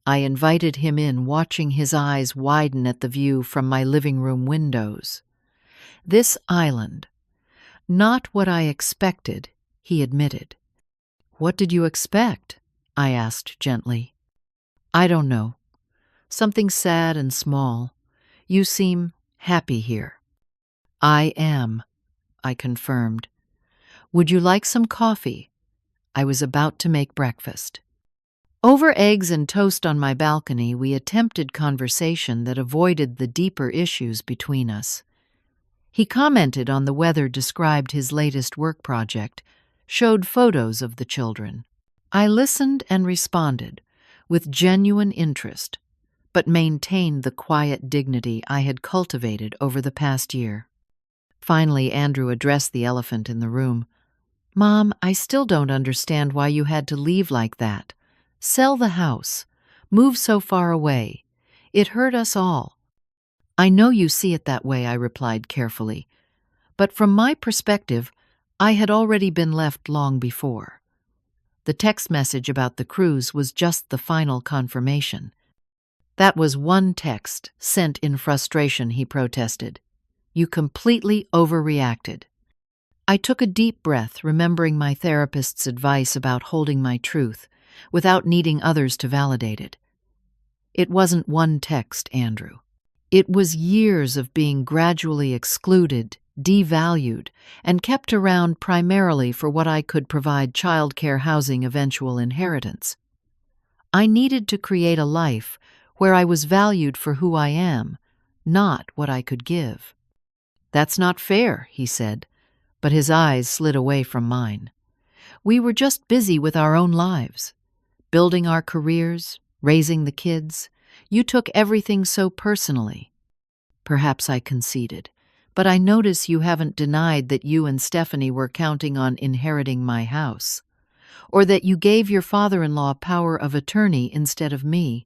I invited him in, watching his eyes widen at the view from my living room windows. "This island. Not what I expected," he admitted. "What did you expect?" I asked gently. "I don't know. Something sad and small. You seem happy here." "I am," I confirmed. "Would you like some coffee?" I was about to make breakfast. Over eggs and toast on my balcony, we attempted conversation that avoided the deeper issues between us. He commented on the weather, described his latest work project, showed photos of the children. I listened and responded with genuine interest, but maintained the quiet dignity I had cultivated over the past year. Finally, Andrew addressed the elephant in the room. "Mom, I still don't understand why you had to leave like that. Sell the house. Move so far away. It hurt us all." "I know you see it that way," I replied carefully. But from my perspective, I had already been left long before. The text message about the cruise was just the final confirmation. "That was one text sent in frustration," he protested. "You completely overreacted." I took a deep breath, remembering my therapist's advice about holding my truth without needing others to validate it. It wasn't one text, Andrew. It was years of being gradually excluded, devalued, and kept around primarily for what I could provide: childcare, housing, eventual inheritance. I needed to create a life where I was valued for who I am, not what I could give. "That's not fair," he said, but his eyes slid away from mine. "We were just busy with our own lives, building our careers, raising the kids. You took everything so personally." Perhaps I conceded, but I notice you haven't denied that you and Stephanie were counting on inheriting my house, or that you gave your father-in-law power of attorney instead of me,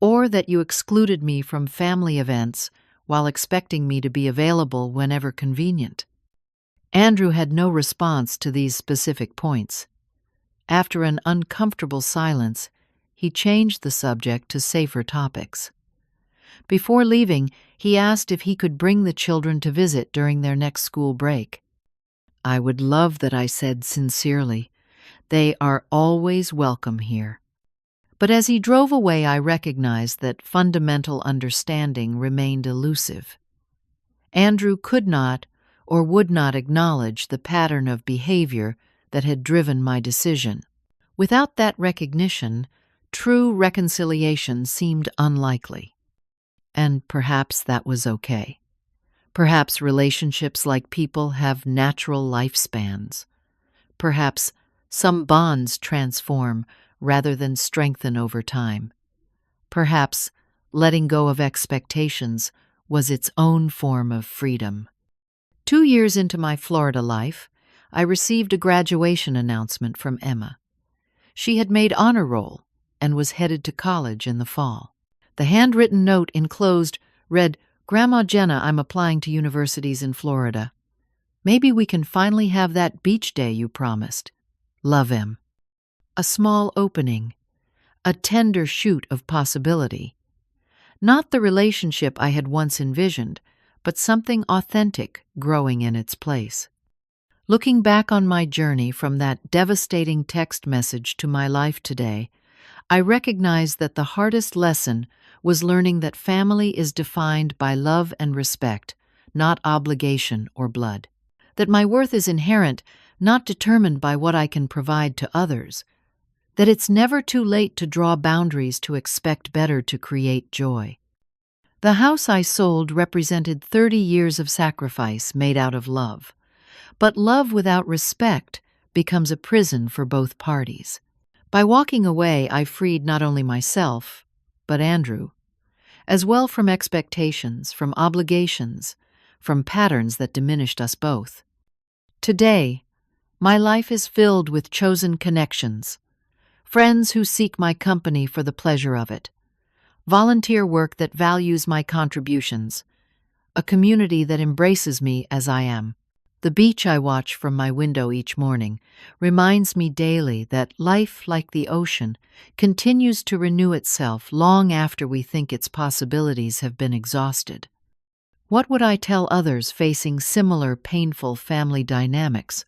or that you excluded me from family events while expecting me to be available whenever convenient. Andrew had no response to these specific points. After an uncomfortable silence, he changed the subject to safer topics. Before leaving, he asked if he could bring the children to visit during their next school break. "I would love that," I said sincerely. "They are always welcome here." But as he drove away, I recognized that fundamental understanding remained elusive. Andrew could not or would not acknowledge the pattern of behavior that had driven my decision. Without that recognition, true reconciliation seemed unlikely. And perhaps that was okay. Perhaps relationships like people have natural lifespans. Perhaps some bonds transform rather than strengthen over time. Perhaps letting go of expectations was its own form of freedom. 2 years into my Florida life, I received a graduation announcement from Emma. She had made honor roll and was headed to college in the fall. The handwritten note enclosed read, "Grandma Jenna, I'm applying to universities in Florida. Maybe we can finally have that beach day you promised. Love, Em." A small opening, a tender shoot of possibility. Not the relationship I had once envisioned, but something authentic growing in its place. Looking back on my journey from that devastating text message to my life today, I recognize that the hardest lesson was learning that family is defined by love and respect, not obligation or blood. That my worth is inherent, not determined by what I can provide to others. That it's never too late to draw boundaries, to expect better, to create joy. The house I sold represented 30 years of sacrifice made out of love. But love without respect becomes a prison for both parties. By walking away, I freed not only myself, but Andrew, as well, from expectations, from obligations, from patterns that diminished us both. Today, my life is filled with chosen connections, friends who seek my company for the pleasure of it, volunteer work that values my contributions, a community that embraces me as I am. The beach I watch from my window each morning reminds me daily that life, like the ocean, continues to renew itself long after we think its possibilities have been exhausted. What would I tell others facing similar painful family dynamics?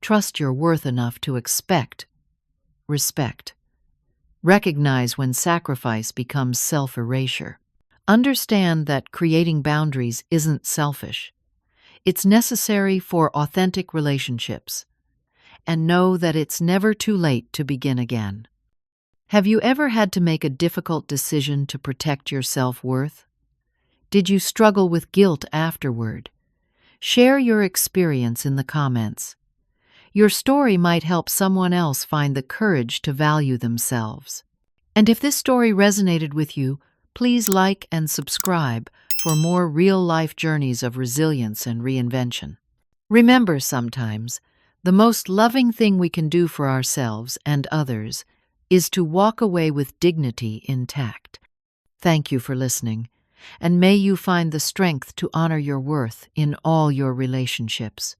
Trust your worth enough to expect respect. Recognize when sacrifice becomes self-erasure. Understand that creating boundaries isn't selfish. It's necessary for authentic relationships. And know that it's never too late to begin again. Have you ever had to make a difficult decision to protect your self-worth? Did you struggle with guilt afterward? Share your experience in the comments. Your story might help someone else find the courage to value themselves. And if this story resonated with you, please like and subscribe for more real-life journeys of resilience and reinvention. Remember, sometimes, the most loving thing we can do for ourselves and others is to walk away with dignity intact. Thank you for listening, and may you find the strength to honor your worth in all your relationships.